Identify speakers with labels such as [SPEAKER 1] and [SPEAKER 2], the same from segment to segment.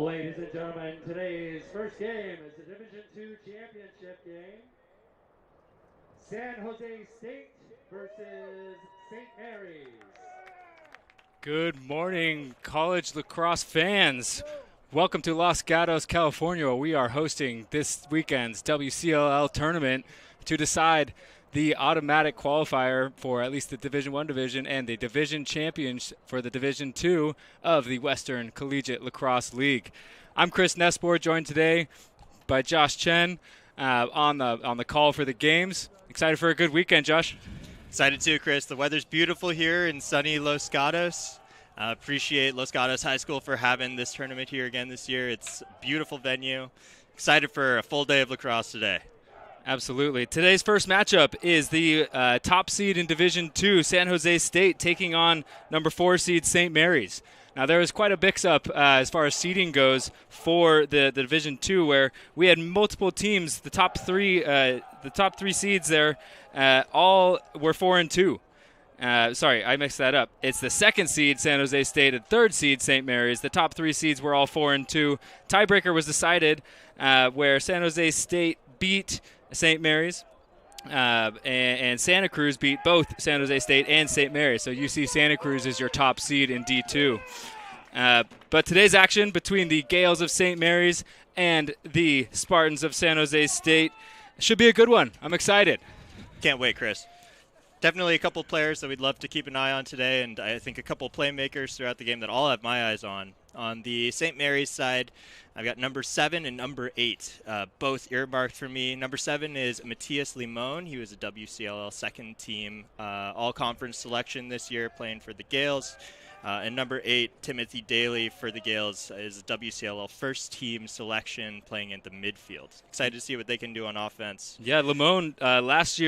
[SPEAKER 1] Ladies and gentlemen, today's first game is the Division II Championship game. San Jose State versus St. Mary's.
[SPEAKER 2] Good morning, college lacrosse fans. Welcome to Los Gatos, California, where we are hosting this weekend's WCLL tournament to decide the automatic qualifier for at least the Division I division and the division champions for the Division II of the Western Collegiate Lacrosse League. I'm Chris Nesport, joined today by Josh Chen on the call for the games. Excited for a good weekend, Josh?
[SPEAKER 3] Excited too, Chris. The weather's beautiful here in sunny Los Gatos. Appreciate Los Gatos High School for having this tournament here again this year. It's a beautiful venue. Excited for a full day of lacrosse today.
[SPEAKER 2] Absolutely. Today's first matchup is the top seed in Division II, San Jose State, taking on number 4 seed St. Mary's. Now, there was quite a mix-up as far as seeding goes for the Division II, where we had multiple teams. The top three seeds there all were 4 and 2. Sorry, I mixed that up. It's the second seed, San Jose State, and third seed, St. Mary's. The top 3 seeds were all 4 and 2. Tiebreaker was decided where San Jose State beat St. Mary's, and Santa Cruz beat both San Jose State and St. Mary's. So UC Santa Cruz is your top seed in D2. But today's action between the Gales of St. Mary's and the Spartans of San Jose State should be a good one. I'm excited.
[SPEAKER 3] Can't wait, Chris. Definitely a couple players that we'd love to keep an eye on today, and I think a couple playmakers throughout the game that I'll have my eyes on. On the St. Mary's side, I've got number 7 and number 8, both earmarked for me. Number 7 is Matthias Limon. He was a WCLL second team all-conference selection this year, playing for the Gales. And number 8, Timothy Daly for the Gales, is a WCLL first team selection, playing in the midfield. Excited to see what they can do on offense.
[SPEAKER 2] Yeah, Limon last 2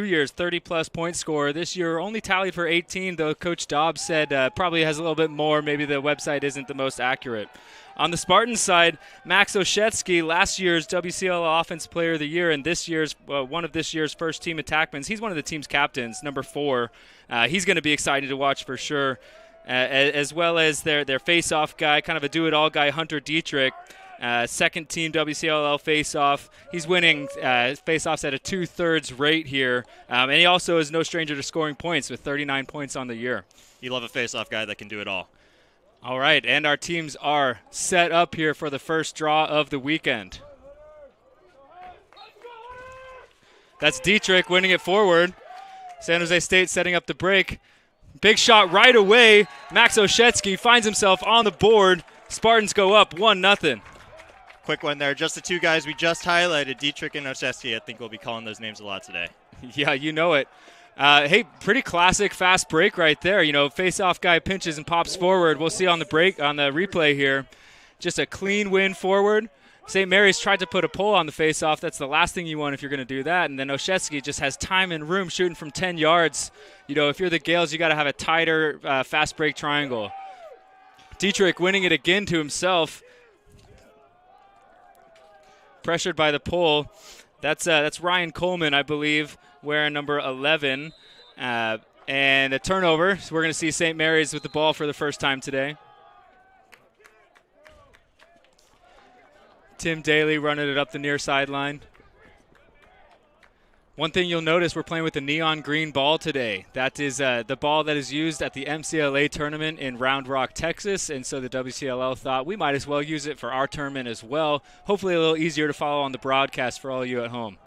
[SPEAKER 2] years, 30-plus point scorer. This year only tallied for 18, though Coach Dobbs said probably has a little bit more. Maybe the website isn't the most accurate. On the Spartans side, Max Oshetsky, last year's WCLL Offensive Player of the Year and this year's one of this year's first team attackmans. He's one of the team's captains, number 4. He's going to be exciting to watch for sure. As well as their face-off guy, kind of a do-it-all guy, Hunter Dietrich, second team WCLL face-off. He's winning face-offs at a 2/3 rate here, and he also is no stranger to scoring points with 39 points on the year.
[SPEAKER 3] You love a face-off guy that can do it all.
[SPEAKER 2] All right, and our teams are set up here for the first draw of the weekend. That's Dietrich winning it forward. San Jose State setting up the break. Big shot right away. Max Oshetsky finds himself on the board. Spartans go up 1-0.
[SPEAKER 3] Quick one there. Just the two guys we just highlighted, Dietrich and Oshetsky. I think we'll be calling those names a lot today.
[SPEAKER 2] Yeah, you know it. Hey, pretty classic fast break right there. You know, face-off guy pinches and pops forward. We'll see on the replay here. Just a clean win forward. St. Mary's tried to put a pull on the face-off. That's the last thing you want if you're going to do that. And then Oshetsky just has time and room shooting from 10 yards. You know, if you're the Gales, you got to have a tighter fast break triangle. Dietrich winning it again to himself. Pressured by the pull. That's Ryan Coleman, I believe, wearing number 11. And a turnover. So we're going to see St. Mary's with the ball for the first time today. Tim Daly running it up the near sideline. One thing you'll notice, we're playing with the neon green ball today. That is the ball that is used at the MCLA tournament in Round Rock, Texas, and so the WCLL thought we might as well use it for our tournament as well. Hopefully a little easier to follow on the broadcast for all you at home.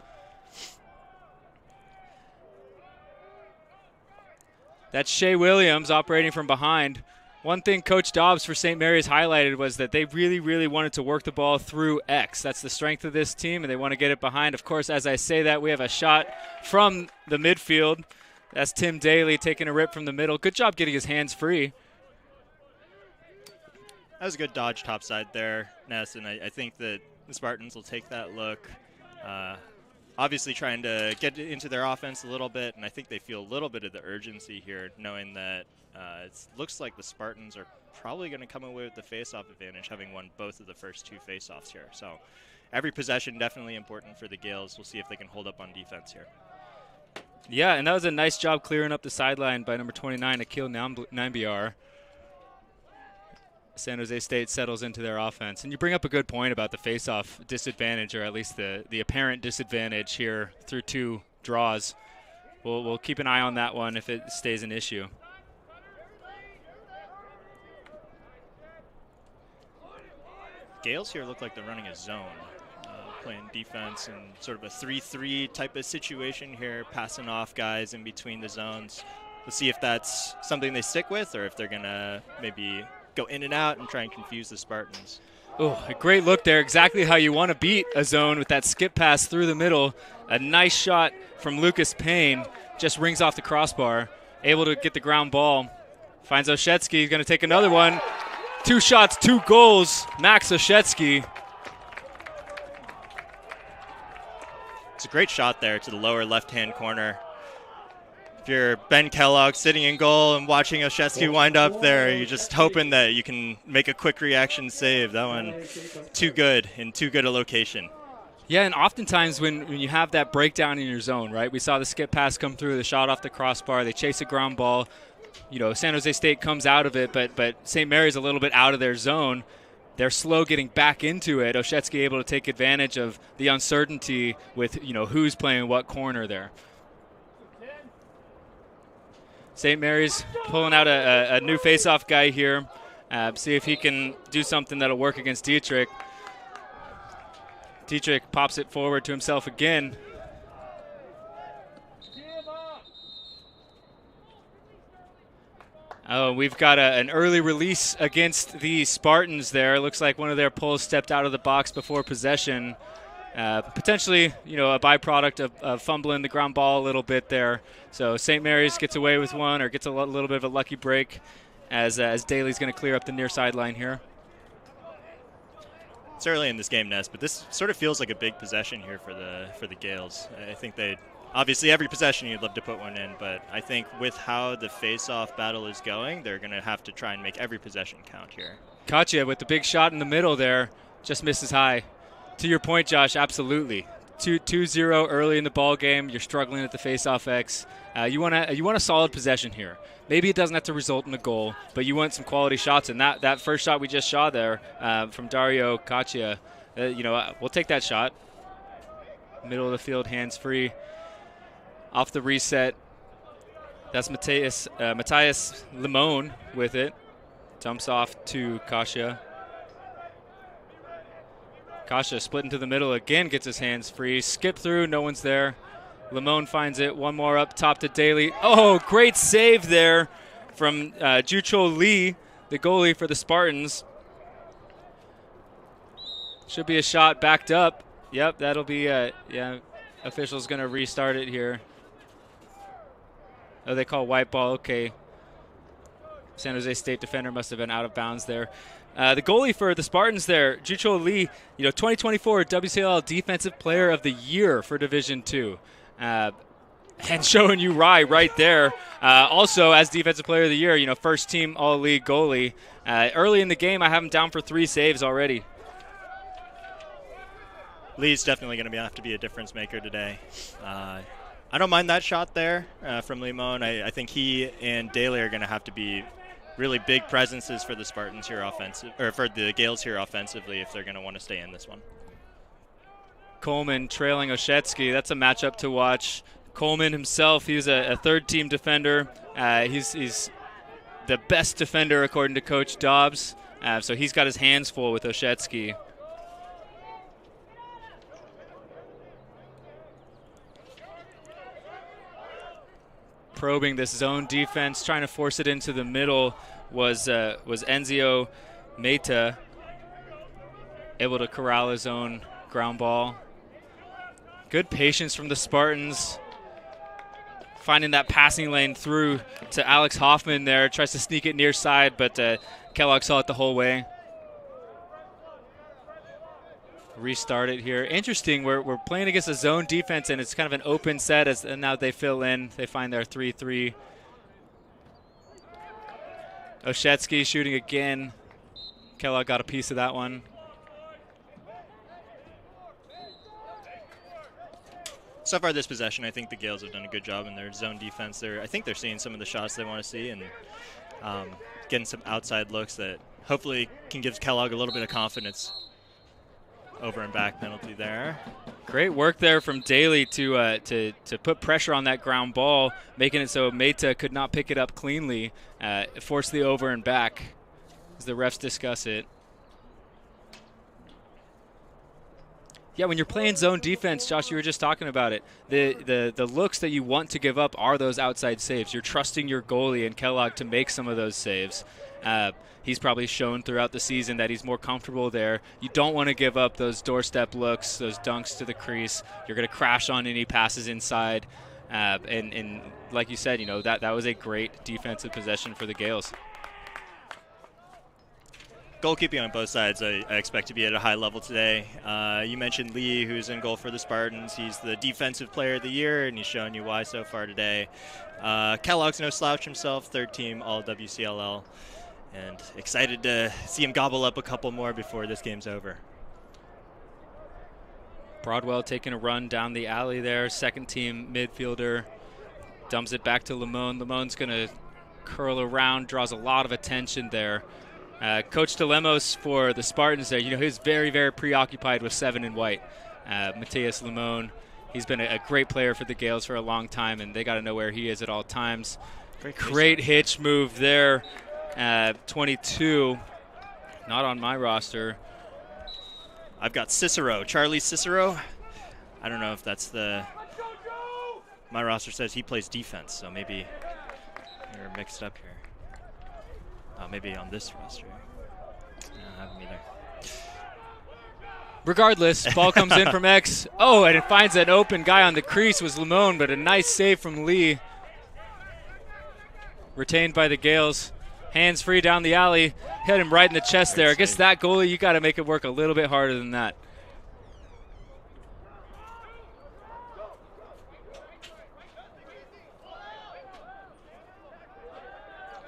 [SPEAKER 2] That's Shea Williams operating from behind. One thing Coach Dobbs for St. Mary's highlighted was that they really, really wanted to work the ball through X. That's the strength of this team, and they want to get it behind. Of course, as I say that, we have a shot from the midfield. That's Tim Daly taking a rip from the middle. Good job getting his hands free.
[SPEAKER 3] That was a good dodge topside there, Ness, and I think that the Spartans will take that look. Obviously trying to get into their offense a little bit, and I think they feel a little bit of the urgency here, knowing that it looks like the Spartans are probably going to come away with the face-off advantage, having won both of the first 2 face-offs here. So every possession definitely important for the Gales. We'll see if they can hold up on defense here.
[SPEAKER 2] Yeah, and that was a nice job clearing up the sideline by number 29, Akil Nambiar. San Jose State settles into their offense. And you bring up a good point about the face-off disadvantage, or at least the apparent disadvantage here through 2 draws. We'll keep an eye on that one if it stays an issue.
[SPEAKER 3] Gales here look like they're running a zone, playing defense and sort of a 3-3 type of situation here, passing off guys in between the zones. We'll see if that's something they stick with or if they're going to maybe go in and out and try and confuse the Spartans.
[SPEAKER 2] Oh, a great look there. Exactly how you want to beat a zone with that skip pass through the middle. A nice shot from Lucas Payne. Just rings off the crossbar. Able to get the ground ball. Finds Oshetsky. He's going to take another one. 2 shots, 2 goals. Max Oshetsky.
[SPEAKER 3] It's a great shot there to the lower left-hand corner. If you're Ben Kellogg sitting in goal and watching Oshetsky wind up there, you're just hoping that you can make a quick reaction save. That one, too good in too good a location.
[SPEAKER 2] Yeah, and oftentimes when you have that breakdown in your zone, right? We saw the skip pass come through, the shot off the crossbar. They chase a ground ball. You know, San Jose State comes out of it, but St. Mary's a little bit out of their zone. They're slow getting back into it. Oshetsky able to take advantage of the uncertainty with, you know, who's playing what corner there. St. Mary's pulling out a new face-off guy here. See if he can do something that'll work against Dietrich. Dietrich pops it forward to himself again. Oh, we've got an early release against the Spartans there. Looks like one of their pulls stepped out of the box before possession. Potentially, you know, a byproduct of fumbling the ground ball a little bit there. So St. Mary's gets away with one, or gets a little bit of a lucky break as Daly's going to clear up the near sideline here.
[SPEAKER 3] It's early in this game, Ness, but this sort of feels like a big possession here for the Gales. I think they obviously every possession you'd love to put one in, but I think with how the face-off battle is going, they're going to have to try and make every possession count here.
[SPEAKER 2] Katya with the big shot in the middle there, just misses high. To your point, Josh, absolutely. 2-0 early in the ball game. You're struggling at the face-off X. You want a solid possession here. Maybe it doesn't have to result in a goal, but you want some quality shots. And that first shot we just saw there from Dario Katya, we'll take that shot. Middle of the field, hands free. Off the reset. That's Matthias Limon with it. Dumps off to Kasia. Kasia split into the middle again, gets his hands free. Skip through, no one's there. Limon finds it. One more up top to Daly. Oh, great save there from Jucho Lee, the goalie for the Spartans. Should be a shot backed up. Yep, that'll be, official's going to restart it here. Oh, they call white ball. Okay. San Jose State defender must have been out of bounds there. The goalie for the Spartans there, Jucho Lee, 2024 WCLL Defensive Player of the Year for Division II. And showing you right there. Also, as Defensive Player of the Year, first team All-League goalie. Early in the game, I have him down for 3 saves already.
[SPEAKER 3] Lee's definitely going to have to be a difference maker today. I don't mind that shot there from Limon. I think he and Daly are going to have to be really big presences for the Spartans here for the Gales here offensively if they're going to want to stay in this one.
[SPEAKER 2] Coleman trailing Oshetsky. That's a matchup to watch. Coleman himself, he's a third-team defender. He's the best defender according to Coach Dobbs. So he's got his hands full with Oshetsky. Probing this zone defense, trying to force it into the middle was Enzio Meta, able to corral his own ground ball. Good patience from the Spartans, finding that passing lane through to Alex Hoffman there. Tries to sneak it near side, but Kellogg saw it the whole way. Restart it here. Interesting, we're playing against a zone defense, and it's kind of an open set, and now they fill in. They find their 3-3. Oshetsky shooting again. Kellogg got a piece of that one.
[SPEAKER 3] So far this possession, I think the Gales have done a good job in their zone defense. I think they're seeing some of the shots they want to see and getting some outside looks that hopefully can give Kellogg a little bit of confidence. Over and back penalty there.
[SPEAKER 2] Great work there from Daly to put pressure on that ground ball, making it so Meta could not pick it up cleanly, force the over and back as the refs discuss it. Yeah, when you're playing zone defense, Josh, you were just talking about it. The looks that you want to give up are those outside saves. You're trusting your goalie and Kellogg to make some of those saves. He's probably shown throughout the season that he's more comfortable there. You don't want to give up those doorstep looks, those dunks to the crease. You're going to crash on any passes inside. And like you said, that was a great defensive possession for the Gales.
[SPEAKER 3] Goalkeeping on both sides, I expect to be at a high level today. You mentioned Lee, who's in goal for the Spartans. He's the defensive player of the year, and he's shown you why so far today. Kellogg's no slouch himself, third team all WCLL. And excited to see him gobble up a couple more before this game's over.
[SPEAKER 2] Broadwell taking a run down the alley there. Second team midfielder dumps it back to Limon. Limon's going to curl around, draws a lot of attention there. Coach Dilemos for the Spartans there, he's very, very preoccupied with 7 in white. Matthias Limon, he's been a great player for the Gales for a long time, and they got to know where he is at all times. Great hitch move there. 22, not on my roster.
[SPEAKER 3] I've got Cicero, Charlie Cicero. I don't know if that's my roster says he plays defense, so maybe you're mixed up here. Maybe on this roster. I don't have him either.
[SPEAKER 2] Regardless, ball comes in from X. Oh, and it finds an open guy on the crease was Limon, but a nice save from Lee. Retained by the Gales. Hands free down the alley. Hit him right in the chest there. I guess that goalie, you got to make it work a little bit harder than that.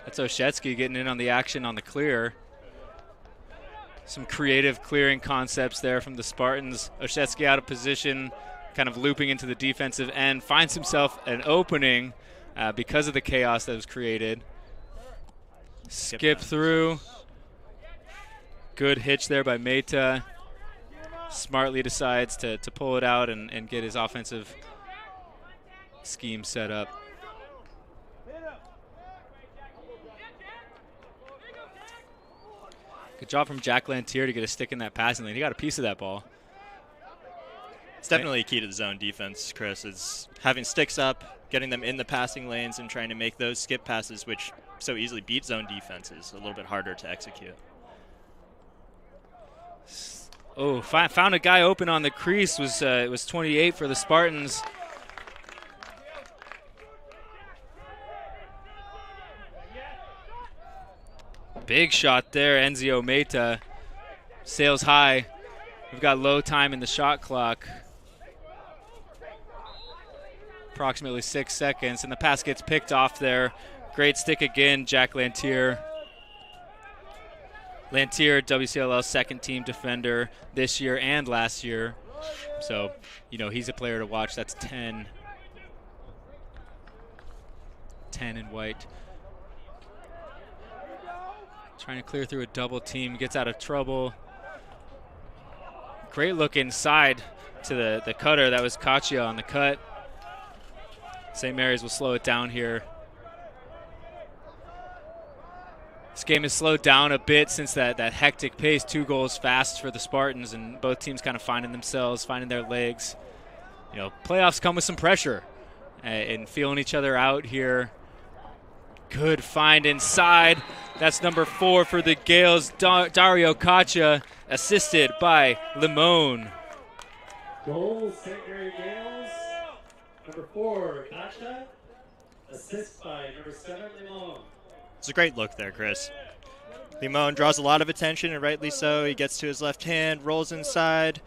[SPEAKER 2] That's Oshetsky getting in on the action on the clear. Some creative clearing concepts there from the Spartans. Oshetsky out of position, kind of looping into the defensive end. Finds himself an opening because of the chaos that was created. Skip through. Good hitch there by Meta. Smartly decides to pull it out and get his offensive scheme set up. Good job from Jack Lantier to get a stick in that passing lane. He got a piece of that ball.
[SPEAKER 3] It's definitely a key to the zone defense, Chris, is having sticks up, getting them in the passing lanes, and trying to make those skip passes, which so easily beat zone defenses, a little bit harder to execute.
[SPEAKER 2] Oh, found a guy open on the crease. It was 28 for the Spartans. Big shot there, Enzio Meta. Sails high. We've got low time in the shot clock. Approximately 6 seconds, and the pass gets picked off there. Great stick again, Jack Lantier. Lantier, WCLL second team defender this year and last year. So, he's a player to watch. That's 10. 10 in white. Trying to clear through a double team, gets out of trouble. Great look inside to the cutter. That was Kachia on the cut. St. Mary's will slow it down here. This game has slowed down a bit since that hectic pace. 2 goals fast for the Spartans, and both teams kind of finding themselves, finding their legs. Playoffs come with some pressure and feeling each other out here. Good find inside. That's number 4 for the Gales, Dario Kacha, assisted by Limon.
[SPEAKER 1] Goal, St. Mary Gales. Number 4, Kacha. Assist by number 7, Limon.
[SPEAKER 3] It's a great look there, Chris. Limon draws a lot of attention, and rightly so. He gets to his left hand, rolls inside,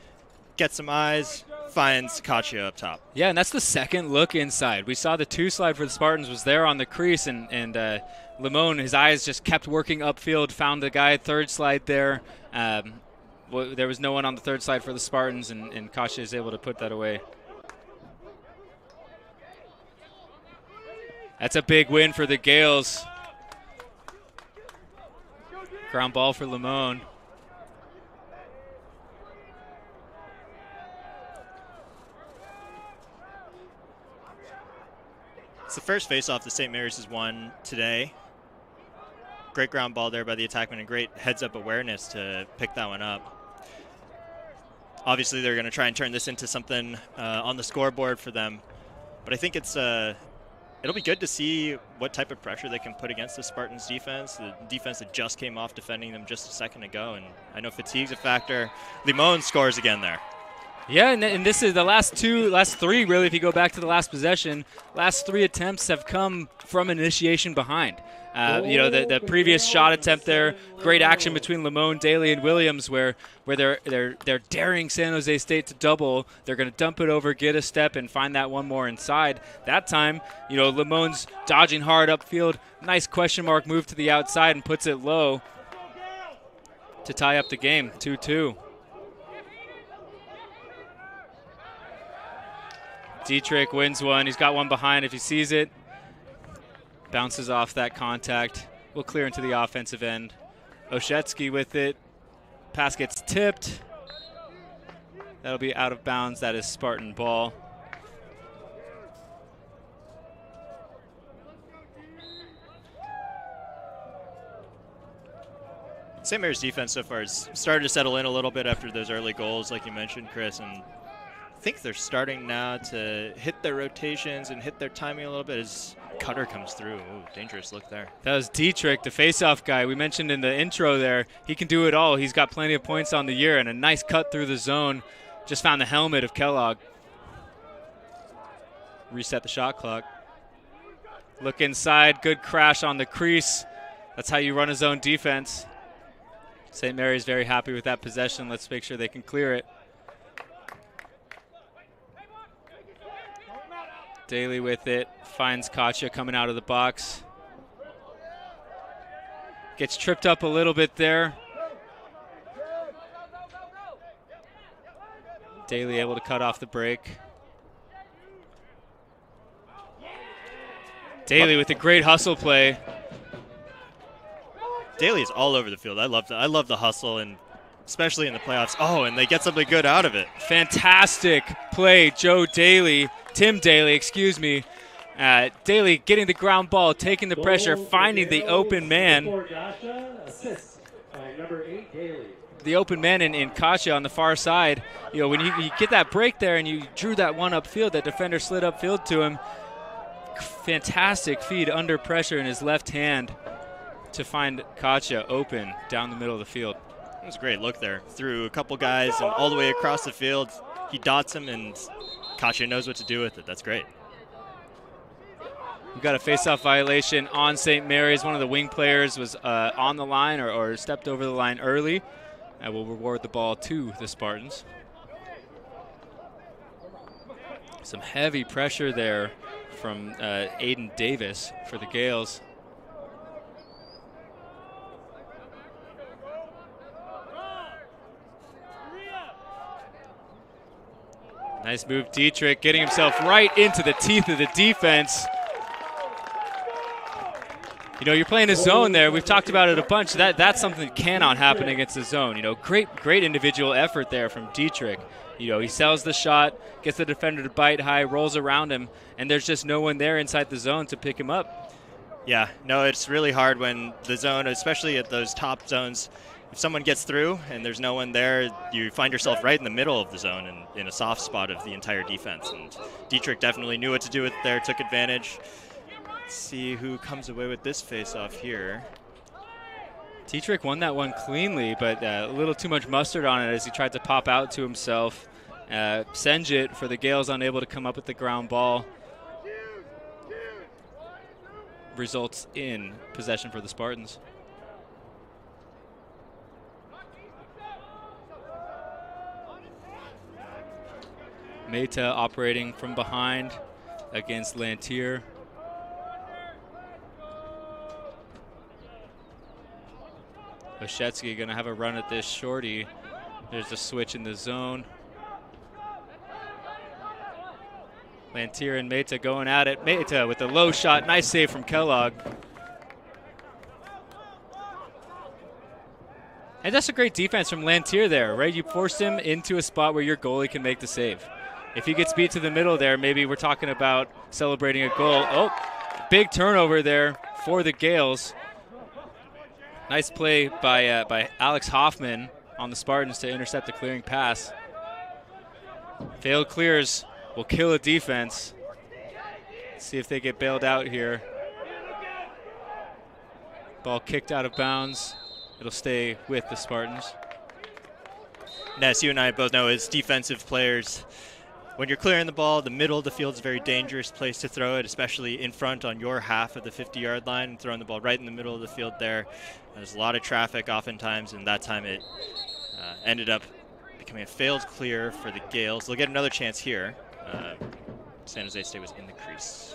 [SPEAKER 3] gets some eyes, finds Kacha up top.
[SPEAKER 2] Yeah, and that's the second look inside. We saw the 2 slide for the Spartans was there on the crease, and Limon, his eyes just kept working upfield, found the guy, 3rd slide there. There was no one on the 3rd slide for the Spartans, and Kacha is able to put that away. That's a big win for the Gales. Ground ball for Limon.
[SPEAKER 3] It's the first face-off that St. Mary's has won today. Great ground ball there by the attackman and great heads-up awareness to pick that one up. Obviously, they're going to try and turn this into something on the scoreboard for them. But I think it'll be good to see what type of pressure they can put against the Spartans defense, the defense that just came off defending them just a second ago. And I know fatigue's a factor. Limon scores again there.
[SPEAKER 2] Yeah, and this is the last three, really, if you go back to the last possession. Last 3 attempts have come from an initiation behind. The previous shot attempt there, great action between Limon, Daly, and Williams where they're daring San Jose State to double. They're going to dump it over, get a step, and find that one more inside. That time, Limon's dodging hard upfield. Nice question mark move to the outside and puts it low to tie up the game, 2-2. Dietrich wins one. He's got one behind if he sees it. Bounces off that contact. Will clear into the offensive end. Oshetsky with it. Pass gets tipped. That'll be out of bounds. That is Spartan ball.
[SPEAKER 3] St. Mary's defense so far has started to settle in a little bit after those early goals, like you mentioned, Chris, and I think they're starting now to hit their rotations and hit their timing a little bit as Cutter comes through. Ooh, dangerous look there.
[SPEAKER 2] That was Dietrich, the face-off guy. We mentioned in the intro there, he can do it all. He's got plenty of points on the year and a nice cut through the zone. Just found the helmet of Kellogg. Reset the shot clock. Look inside, good crash on the crease. That's how you run a zone defense. St. Mary's very happy with that possession. Let's make sure they can clear it. Daly with it, finds Katya coming out of the box. Gets tripped up a little bit there. Daly able to cut off the break. Daly with a great hustle play.
[SPEAKER 3] Daly is all over the field. I love the hustle, and especially in the playoffs. Oh, and they get something good out of it.
[SPEAKER 2] Fantastic play, Tim Daly, excuse me. Daly getting the ground ball, taking the pressure, finding the open man. The open man in Kasia on the far side. When you get that break there and you drew that one upfield, that defender slid upfield to him. Fantastic feed under pressure in his left hand to find Kasia open down the middle of the field.
[SPEAKER 3] It was a great look there. Through a couple guys and all the way across the field. He dots him, and Kasia knows what to do with it. That's great.
[SPEAKER 2] We've got a face-off violation on St. Mary's. One of the wing players was on the line or stepped over the line early. And will reward the ball to the Spartans. Some heavy pressure there from Aiden Davis for the Gales. Nice move, Dietrich, getting himself right into the teeth of the defense. You're playing a zone there. We've talked about it a bunch. That's something that cannot happen against a zone. Great individual effort there from Dietrich. He sells the shot, gets the defender to bite high, rolls around him, and there's just no one there inside the zone to pick him up.
[SPEAKER 3] Yeah, no, it's really hard when the zone, especially at those top zones, if someone gets through and there's no one there, you find yourself right in the middle of the zone and in a soft spot of the entire defense. And Dietrich definitely knew what to do with it there, took advantage. Let's see who comes away with this face-off here.
[SPEAKER 2] Dietrich won that one cleanly, but a little too much mustard on it as he tried to pop out to himself. Senjit for the Gales unable to come up with the ground ball. Results in possession for the Spartans. Meta operating from behind against Lantier. Oshetsky going to have a run at this shorty. There's a switch in the zone. Lantier and Meta going at it. Meta with a low shot. Nice save from Kellogg. And that's a great defense from Lantier there, right? You forced him into a spot where your goalie can make the save. If he gets beat to the middle there, maybe we're talking about celebrating a goal. Oh, big turnover there for the Gales. Nice play by Alex Hoffman on the Spartans to intercept the clearing pass. Failed clears will kill a defense. Let's see if they get bailed out here. Ball kicked out of bounds. It'll stay with the Spartans.
[SPEAKER 3] Ness, you and I both know as defensive players, when you're clearing the ball, the middle of the field is a very dangerous place to throw it, especially in front on your half of the 50-yard line, and throwing the ball right in the middle of the field there. There's a lot of traffic oftentimes, and that time it ended up becoming a failed clear for the Gales. They'll get another chance here. San Jose State was in the crease.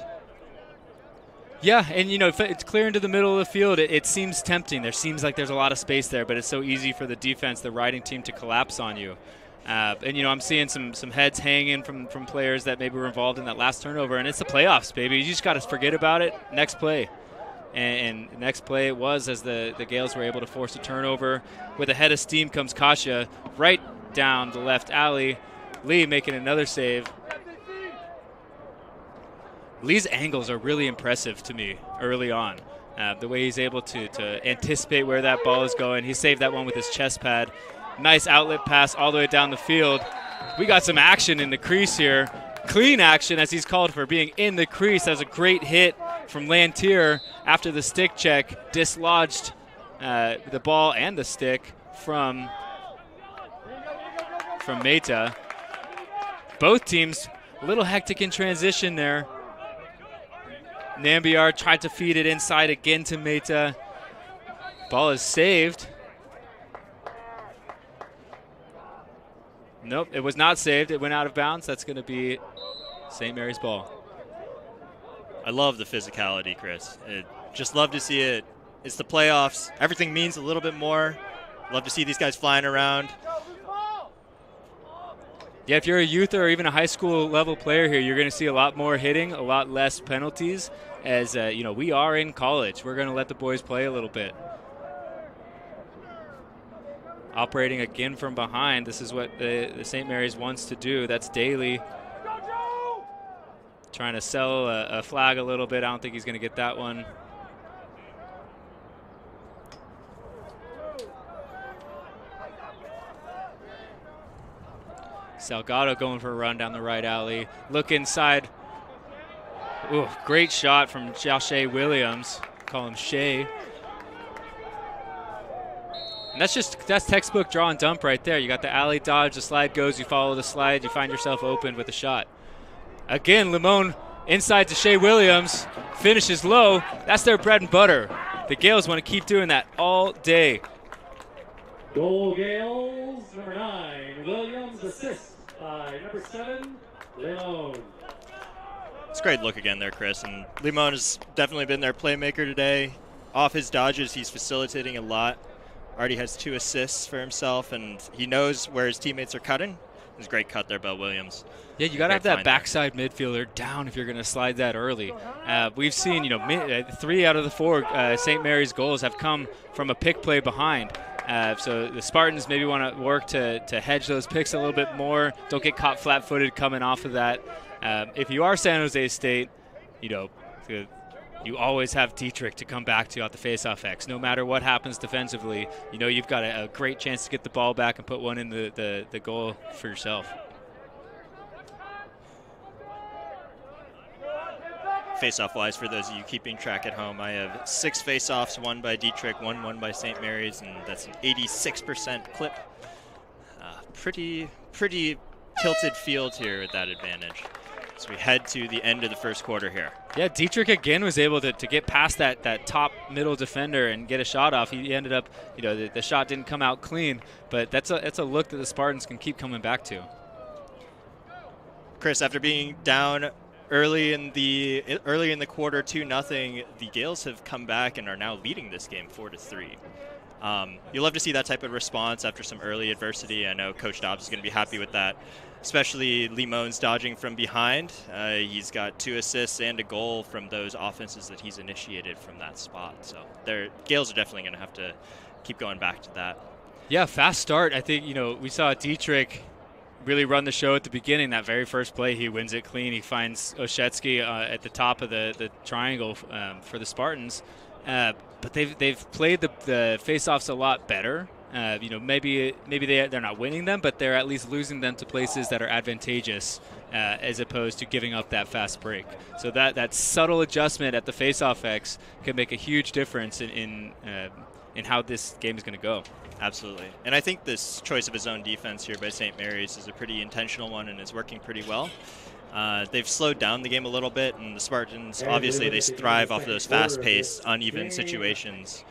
[SPEAKER 2] Yeah, and if it's clear into the middle of the field, it seems tempting. There seems like there's a lot of space there, but it's so easy for the defense, the riding team, to collapse on you. And I'm seeing some heads hanging from players that maybe were involved in that last turnover, and it's the playoffs, baby. You just got to forget about it. Next play. And next play it was as the Gales were able to force a turnover. With a head of steam comes Kasha right down the left alley. Lee making another save. Lee's angles are really impressive to me early on. The way he's able to anticipate where that ball is going. He saved that one with his chest pad. Nice outlet pass all the way down the field. We got some action in the crease here. Clean action, as he's called for being in the crease. That was a great hit from Lantier after the stick check. Dislodged the ball and the stick from Meta. Both teams a little hectic in transition there. Nambiar tried to feed it inside again to Meta. Ball is saved. Nope, it was not saved. It went out of bounds. That's going to be St. Mary's ball.
[SPEAKER 3] I love the physicality, Chris. Just love to see it. It's the playoffs. Everything means a little bit more. Love to see these guys flying around.
[SPEAKER 2] Yeah, if you're a youth or even a high school level player here, you're going to see a lot more hitting, a lot less penalties. As we are in college. We're going to let the boys play a little bit. Operating again from behind. This is what the St. Mary's wants to do. That's Daly. Trying to sell a flag a little bit. I don't think he's going to get that one. Salgado going for a run down the right alley. Look inside. Ooh, great shot from Shea Williams. Call him Shea. And that's textbook draw and dump right there. You got the alley dodge, the slide goes, you follow the slide, you find yourself open with a shot. Again, Limon inside to Shea Williams. Finishes low. That's their bread and butter. The Gales want to keep doing that all day.
[SPEAKER 1] Goal Gales, number 9, Williams, assist by number 7, Limon.
[SPEAKER 3] It's a great look again there, Chris. And Limon has definitely been their playmaker today. Off his dodges, he's facilitating a lot. Already has 2 assists for himself, and he knows where his teammates are cutting. It was a great cut there by Williams.
[SPEAKER 2] Yeah, you got to have that backside midfielder down if you're going to slide that early. We've seen, 3 out of the 4 St. Mary's goals have come from a pick play behind. So the Spartans maybe want to work to hedge those picks a little bit more. Don't get caught flat-footed coming off of that. If you are San Jose State, you always have Dietrich to come back to at the face-off X. No matter what happens defensively, you've got a great chance to get the ball back and put one in the goal for yourself.
[SPEAKER 3] Face-off-wise, for those of you keeping track at home, I have 6 face-offs, 1 by Dietrich, 1 won by St. Mary's, and that's an 86% clip. Pretty tilted field here with that advantage. So we head to the end of the first quarter here.
[SPEAKER 2] Yeah, Dietrich again was able to get past that top middle defender and get a shot off. He ended up, the shot didn't come out clean, but that's a look that the Spartans can keep coming back to.
[SPEAKER 3] Chris, after being down early in the quarter 2-0, the Gales have come back and are now leading this game 4-3. You'll love to see that type of response after some early adversity. I know Coach Dobbs is going to be happy with that, especially Limon's dodging from behind. He's got 2 assists and a goal from those offenses that he's initiated from that spot. So Gales are definitely going to have to keep going back to that.
[SPEAKER 2] Yeah, fast start. I think, we saw Dietrich really run the show at the beginning. That very first play, he wins it clean. He finds Oshetsky at the top of the triangle for the Spartans. But they've played the face-offs a lot better. Maybe they're not winning them, but they're at least losing them to places that are advantageous as opposed to giving up that fast break. So that subtle adjustment at the face-off X can make a huge difference in how this game is going to go.
[SPEAKER 3] Absolutely. And I think this choice of his own defense here by St. Mary's is a pretty intentional one and is working pretty well. They've slowed down the game a little bit, and the Spartans, obviously, they thrive off of those fast-paced, uneven situations.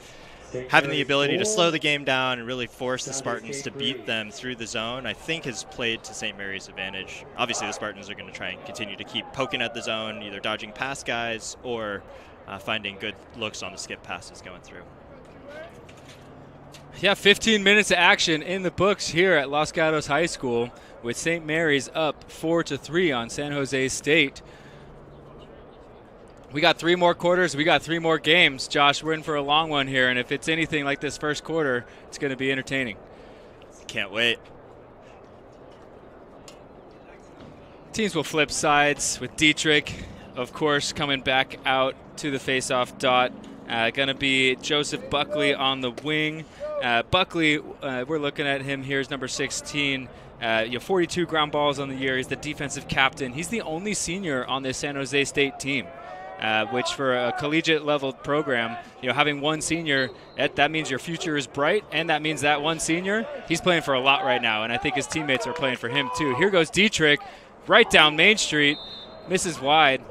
[SPEAKER 3] Having the ability to slow the game down and really force the Spartans to beat them through the zone, I think has played to St. Mary's advantage. Obviously, the Spartans are going to try and continue to keep poking at the zone, either dodging past guys or finding good looks on the skip passes going through.
[SPEAKER 2] Yeah, 15 minutes of action in the books here at Los Gatos High School, with St. Mary's up 4-3 on San Jose State. We got 3 more quarters. We got 3 more games. Josh, we're in for a long one here, and if it's anything like this first quarter, it's going to be entertaining.
[SPEAKER 3] Can't wait.
[SPEAKER 2] Teams will flip sides with Dietrich, of course, coming back out to the face-off dot. Going to be Joseph Buckley on the wing. Buckley, we're looking at him here as number 16. 42 ground balls on the year. He's the defensive captain. He's the only senior on this San Jose State team, which for a collegiate level program, having one senior, that means your future is bright, and that means that one senior, he's playing for a lot right now, and I think his teammates are playing for him too. Here goes Dietrich, right down Main Street, misses wide.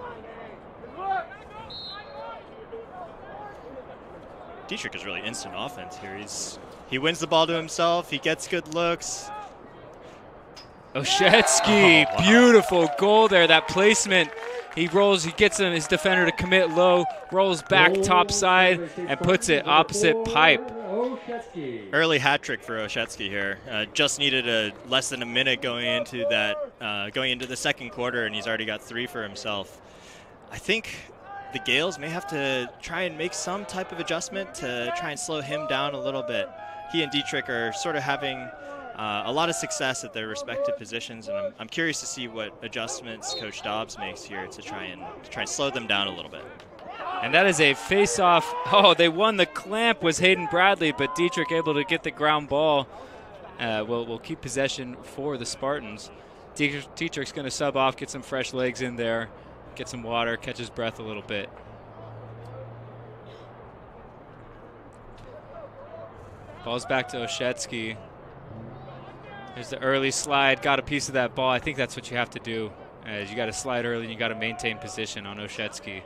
[SPEAKER 3] Dietrich is really instant offense here. He wins the ball to himself. He gets good looks.
[SPEAKER 2] Oshetsky,
[SPEAKER 3] wow.
[SPEAKER 2] Beautiful goal there. That placement, he rolls, he gets his defender to commit low, rolls back top side, and puts it opposite pipe.
[SPEAKER 3] Early hat trick for Oshetsky here. Just needed less than a minute going into the second quarter, and he's already got 3 for himself. I think the Gales may have to try and make some type of adjustment to try and slow him down a little bit. He and Dietrich are sort of having a lot of success at their respective positions, and I'm curious to see what adjustments Coach Dobbs makes here to try and slow them down a little bit.
[SPEAKER 2] And that is a face-off. Oh, they won the clamp, was Hayden Bradley, but Dietrich able to get the ground ball. Will keep possession for the Spartans. Dietrich's going to sub off, get some fresh legs in there, get some water, catch his breath a little bit. Ball's back to Oshetsky. There's the early slide, got a piece of that ball. I think that's what you have to do. Is you got to slide early and you got to maintain position on Oshetsky.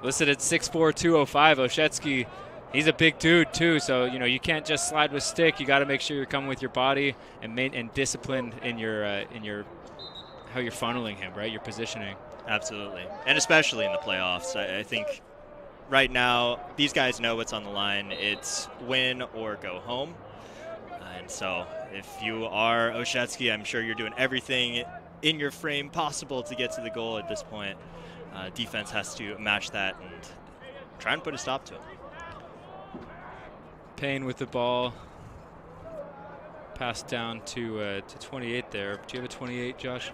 [SPEAKER 2] Listed at 6'4", 205. Oshetsky, he's a big dude too, so you can't just slide with stick. You got to make sure you're coming with your body and disciplined in your how you're funneling him, right? Your positioning.
[SPEAKER 3] Absolutely, and especially in the playoffs. I think right now these guys know what's on the line. It's win or go home. And so if you are Oshetsky, I'm sure you're doing everything in your frame possible to get to the goal at this point. Defense has to match that and try and put a stop to him.
[SPEAKER 2] Payne with the ball. Passed down to 28 there. Do you have a 28, Josh?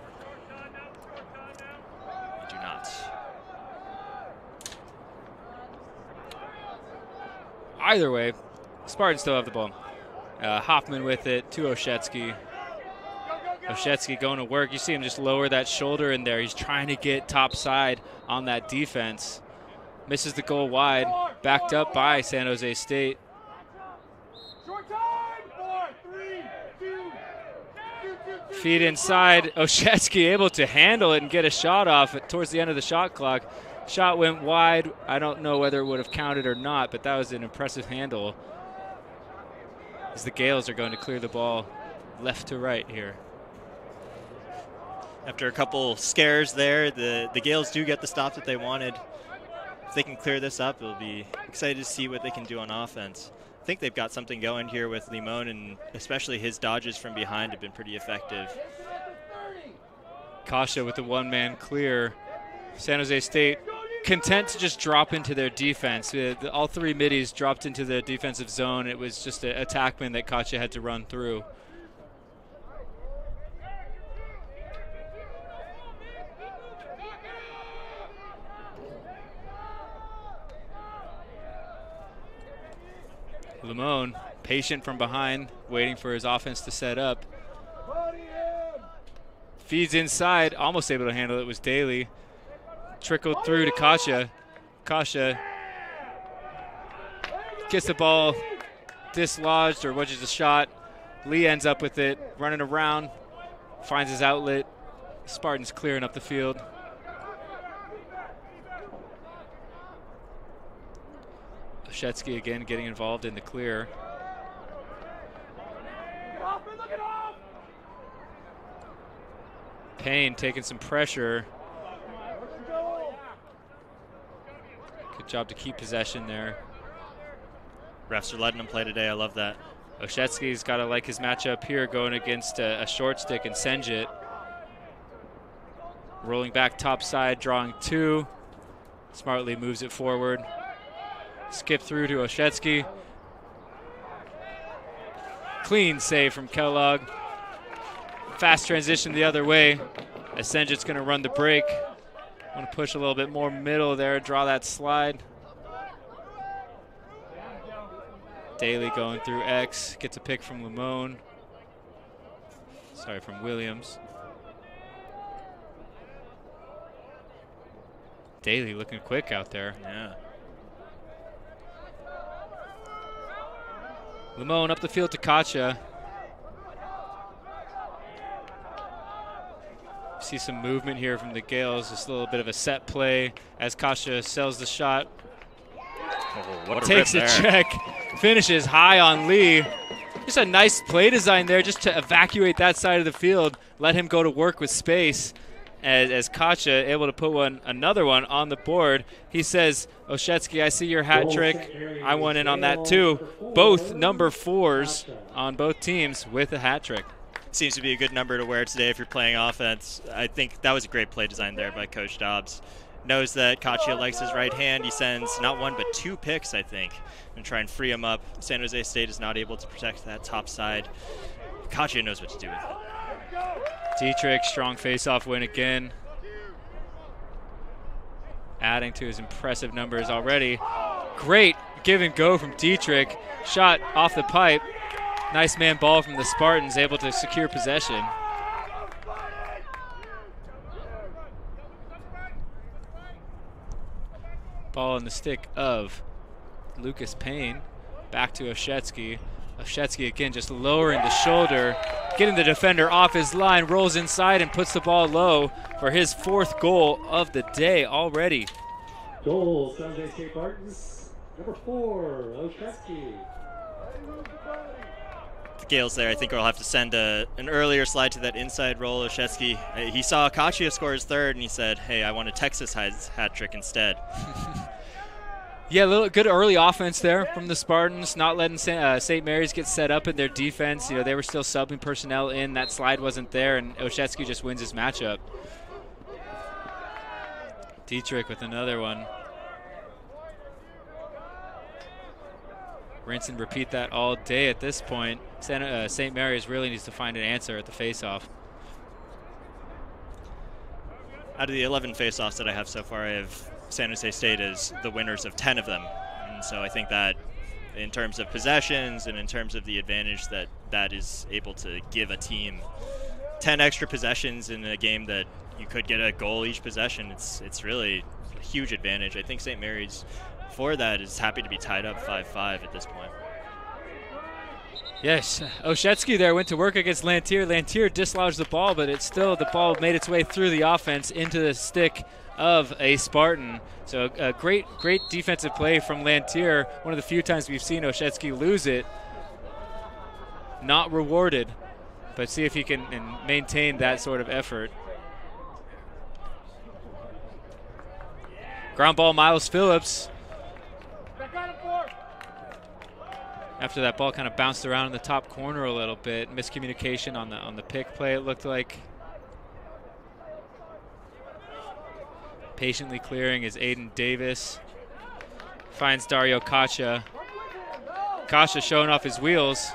[SPEAKER 3] I do not.
[SPEAKER 2] Either way, Spartans still have the ball. Hoffman with it to Oshetsky. Oshetsky going to work. You see him just lower that shoulder in there. He's trying to get top side on that defense. Misses the goal wide. Backed up by San Jose State. Feed inside. Oshetsky able to handle it and get a shot off towards the end of the shot clock. Shot went wide. I don't know whether it would have counted or not, but that was an impressive handle. As the Gales are going to clear the ball left to right here.
[SPEAKER 3] After a couple scares there, the Gales do get the stop that they wanted. If they can clear this up, we'll be excited to see what they can do on offense. I think they've got something going here with Limon, and especially his dodges from behind have been pretty effective.
[SPEAKER 2] Kasha with the one-man clear. San Jose State content to just drop into their defense. All three middies dropped into the defensive zone. It was just an attackman that Katya had to run through. Limon, patient from behind, waiting for his offense to set up. Feeds inside, almost able to handle it, was Daly. Trickled through to Katya. Katya gets the ball dislodged or wedges a shot. Lee ends up with it, running around, finds his outlet. Spartans clearing up the field. Oshetsky again getting involved in the clear. Payne taking some pressure. Good job to keep possession there.
[SPEAKER 3] Refs are letting him play today. I love that.
[SPEAKER 2] Oshetsky's got to like his matchup here, going against a short stick and Senjit. Rolling back top side, drawing two. Smartly moves it forward. Skip through to Oshetsky. Clean save from Kellogg. Fast transition the other way. As Senjit's going to run the break. Want to push a little bit more middle there, draw that slide. Daly going through X, gets a pick from Limon. Sorry, from Williams. Daly looking quick out there.
[SPEAKER 3] Yeah.
[SPEAKER 2] Limon up the field to Katya. See some movement here from the Gales. Just a little bit of a set play as Katya sells the shot.
[SPEAKER 3] Oh,
[SPEAKER 2] takes a check, finishes high on Lee. Just a nice play design there just to evacuate that side of the field, let him go to work with space. As Katya able to put another one on the board. He says, Oshetsky, I see your hat trick. I went in on that too. Both number 4s on both teams with a hat trick.
[SPEAKER 3] Seems to be a good number to wear today if you're playing offense. I think that was a great play design there by Coach Dobbs. Knows that Katya likes his right hand. He sends not one but 2 picks, I think, and try and free him up. San Jose State is not able to protect that top side. Katya knows what to do with it.
[SPEAKER 2] Dietrich, strong face-off win again. Adding to his impressive numbers already. Great give and go from Dietrich. Shot off the pipe. Nice man ball from the Spartans, able to secure possession. Ball in the stick of Lucas Payne. Back to Oshetsky. Oshetsky again just lowering the shoulder, getting the defender off his line, rolls inside and puts the ball low for his 4th goal of the day already.
[SPEAKER 1] Goal, San Jose State Spartans, number 4, Oshetsky.
[SPEAKER 3] The Gales there, I think we'll have to send an earlier slide to that inside roll. Oshetsky, he saw Katya score his 3rd and he said, hey, I want a Texas hat trick instead.
[SPEAKER 2] Yeah, a little good early offense there from the Spartans, not letting St. Mary's get set up in their defense. You know, they were still subbing personnel in. That slide wasn't there, and Oshetsky just wins his matchup. Dietrich with another one. Rinse and repeat that all day at this point. St. Mary's really needs to find an answer at the faceoff.
[SPEAKER 3] Out of the 11 faceoffs that I have so far, I have San Jose State as the winners of 10 of them. And so I think that in terms of possessions and in terms of the advantage that is able to give a team 10 extra possessions in a game that you could get a goal each possession, it's really a huge advantage. I think St. Mary's for that is happy to be tied up 5-5 at this point.
[SPEAKER 2] Yes, Oshetsky there went to work against Lantier. Lantier dislodged the ball, but the ball made its way through the offense into the stick of a Spartan. So a great defensive play from Lantier. One of the few times we've seen Oshetsky lose it. Not rewarded, but see if he can maintain that sort of effort. Ground ball, Miles Phillips. After that ball kind of bounced around in the top corner a little bit. Miscommunication on the pick play, it looked like. Patiently clearing is Aiden Davis. Finds Dario Kacha. Kacha showing off his wheels.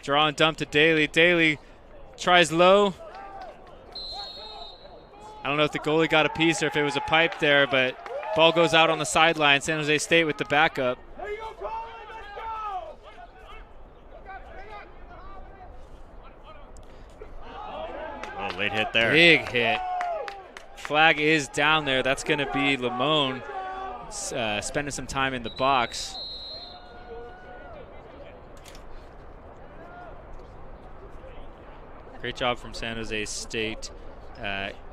[SPEAKER 2] Draw and dump to Daly. Daly tries low. I don't know if the goalie got a piece or if it was a pipe there, but ball goes out on the sideline. San Jose State with the backup.
[SPEAKER 3] Oh, late hit there.
[SPEAKER 2] Big hit. Flag is down there. That's going to be Lamone spending some time in the box. Great job from San Jose State.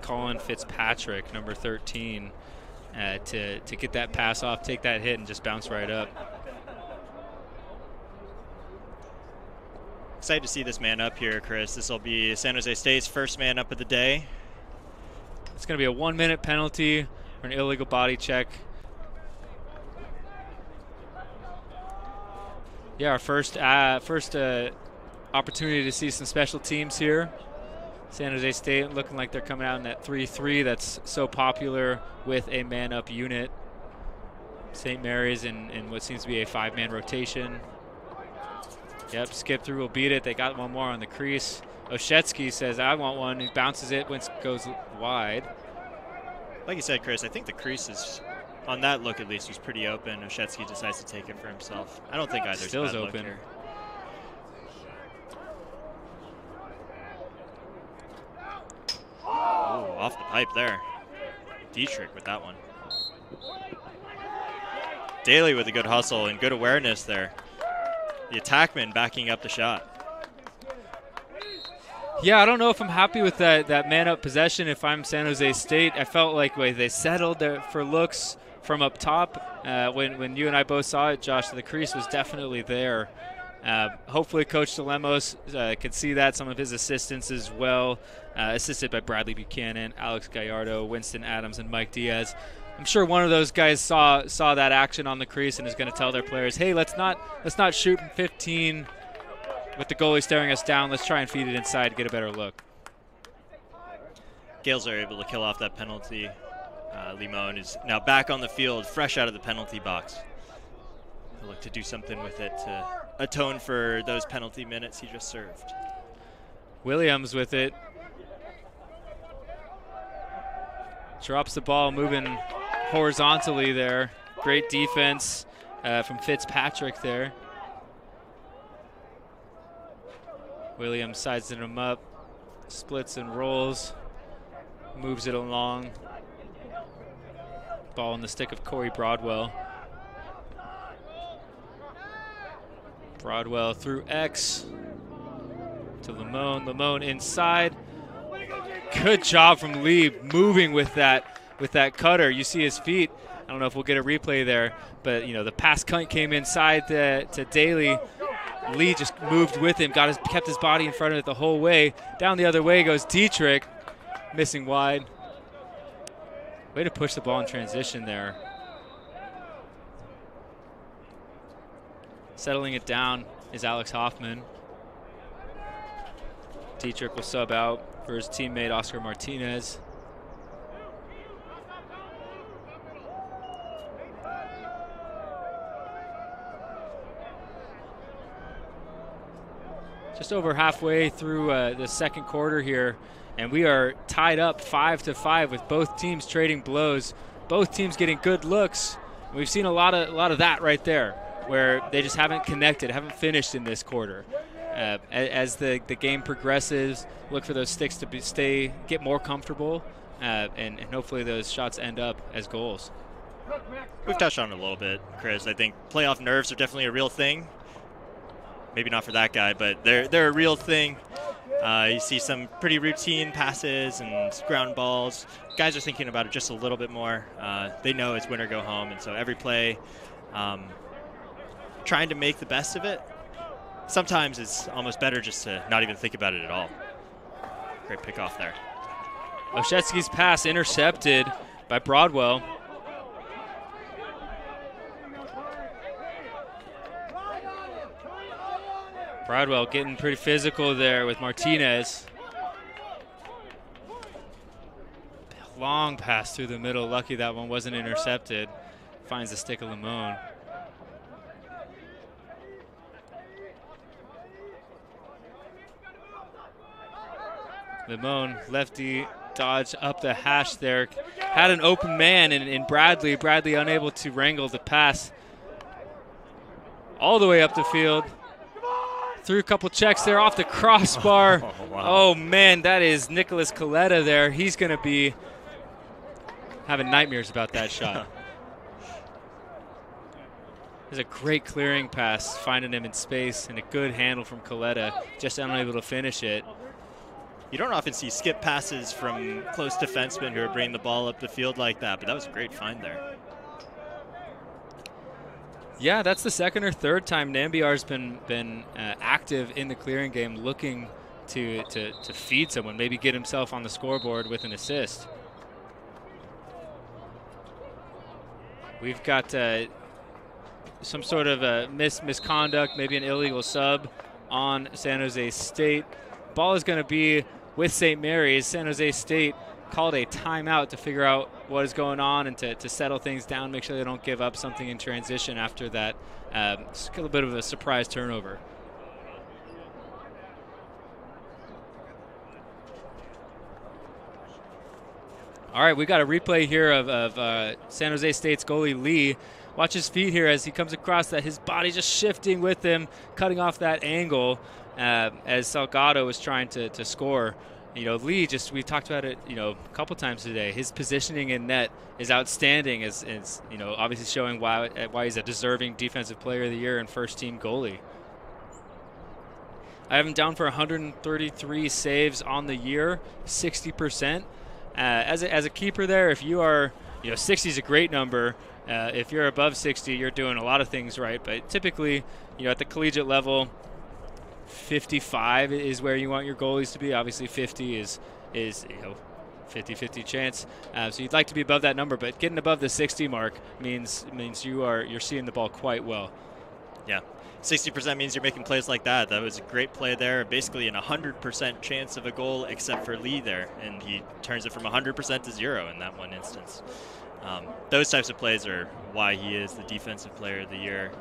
[SPEAKER 2] Colin Fitzpatrick, number 13, to get that pass off, take that hit, and just bounce right up.
[SPEAKER 3] Excited to see this man up here, Chris. This will be San Jose State's first man up of the day.
[SPEAKER 2] It's going to be a 1-minute penalty for an illegal body check. Yeah, our first opportunity to see some special teams here. San Jose State looking like they're coming out in that 3-3 that's so popular with a man-up unit. St. Mary's in what seems to be a 5-man rotation. Yep, skip through will beat it. They got one more on the crease. Oshetsky says, I want one. He bounces it when it goes wide.
[SPEAKER 3] Like you said, Chris, I think the crease is, on that look at least, was pretty open. Oshetsky decides to take it for himself. I don't think either's
[SPEAKER 2] Still's
[SPEAKER 3] bad
[SPEAKER 2] open.
[SPEAKER 3] Look here. Ooh, off the pipe there. Dietrich with that one. Daly with a good hustle and good awareness there. The attackman backing up the shot.
[SPEAKER 2] Yeah, I don't know if I'm happy with that man-up possession if I'm San Jose State. I felt like they settled there for looks from up top. When you and I both saw it, Josh, the crease was definitely there. Hopefully Coach Delemos could see that. Some of his assistants as well, assisted by Bradley Buchanan, Alex Gallardo, Winston Adams, and Mike Diaz. I'm sure one of those guys saw that action on the crease and is going to tell their players, hey, let's not shoot from 15 with the goalie staring us down. Let's try and feed it inside to get a better look.
[SPEAKER 3] Gales are able to kill off that penalty. Limon is now back on the field, fresh out of the penalty box. He'll look to do something with it to atone for those penalty minutes he just served.
[SPEAKER 2] Williams with it. Drops the ball, moving horizontally there. Great defense from Fitzpatrick there. Williams sizing him up, splits and rolls, moves it along. Ball in the stick of Corey Broadwell. Broadwell through X to Lamone. Lamone inside. Good job from Lee moving with that cutter. You see his feet. I don't know if we'll get a replay there, but the pass came inside to Daly. Lee just moved with him, kept his body in front of it the whole way. Down the other way goes Dietrich, missing wide. Way to push the ball in transition there. Settling it down is Alex Hoffman. Dietrich will sub out for his teammate Oscar Martinez. Just over halfway through the second quarter here, and we are tied up 5-5 with both teams trading blows, both teams getting good looks. We've seen a lot of that right there, where they just haven't connected, haven't finished in this quarter. As the game progresses, look for those sticks to get more comfortable, and hopefully those shots end up as goals.
[SPEAKER 3] We've touched on it a little bit, Chris. I think playoff nerves are definitely a real thing. Maybe not for that guy, but they're a real thing. You see some pretty routine passes and ground balls. Guys are thinking about it just a little bit more. They know it's win or go home, and so every play, trying to make the best of it. Sometimes it's almost better just to not even think about it at all. Great pick off there.
[SPEAKER 2] Oshetsky's pass intercepted by Broadwell. Broadwell getting pretty physical there with Martinez. Long pass through the middle. Lucky that one wasn't intercepted. Finds the stick of Limon. Limon, lefty, dodge up the hash there. Had an open man in Bradley. Bradley unable to wrangle the pass all the way up the field. Threw a couple checks there off the crossbar.
[SPEAKER 3] Oh, wow.
[SPEAKER 2] Oh man, that is Nicholas Coletta there. He's going to be having nightmares about that shot. There's a great clearing pass, finding him in space, and a good handle from Coletta, just unable to finish it.
[SPEAKER 3] You don't often see skip passes from close defensemen who are bringing the ball up the field like that, but that was a great find there.
[SPEAKER 2] Yeah, that's the second or third time Nambiar's been active in the clearing game, looking to feed someone, maybe get himself on the scoreboard with an assist. We've got some sort of misconduct, maybe an illegal sub on San Jose State. Ball is going to be with St. Mary's. San Jose State called a timeout to figure out what is going on and to settle things down, make sure they don't give up something in transition after that. Just a little bit of a surprise turnover. All right, we got a replay here of San Jose State's goalie Lee. Watch his feet here as he comes across that. His body just shifting with him, cutting off that angle as Salgado was trying to score. You know, Lee, we talked about it, a couple times today. His positioning in net is outstanding, as obviously showing why he's a deserving defensive player of the year and first team goalie. I have him down for 133 saves on the year, 60%. As a keeper there, if you are, 60 is a great number. If you're above 60, you're doing a lot of things right. But typically, at the collegiate level, 55 is where you want your goalies to be. Obviously 50 is 50-50 chance. So you'd like to be above that number, but getting above the 60 mark means you're seeing the ball quite well.
[SPEAKER 3] Yeah. 60% means you're making plays like that. That was a great play there. Basically an 100% chance of a goal except for Lee there, and he turns it from 100% to 0 in that one instance. Those types of plays are why he is the defensive player of the year.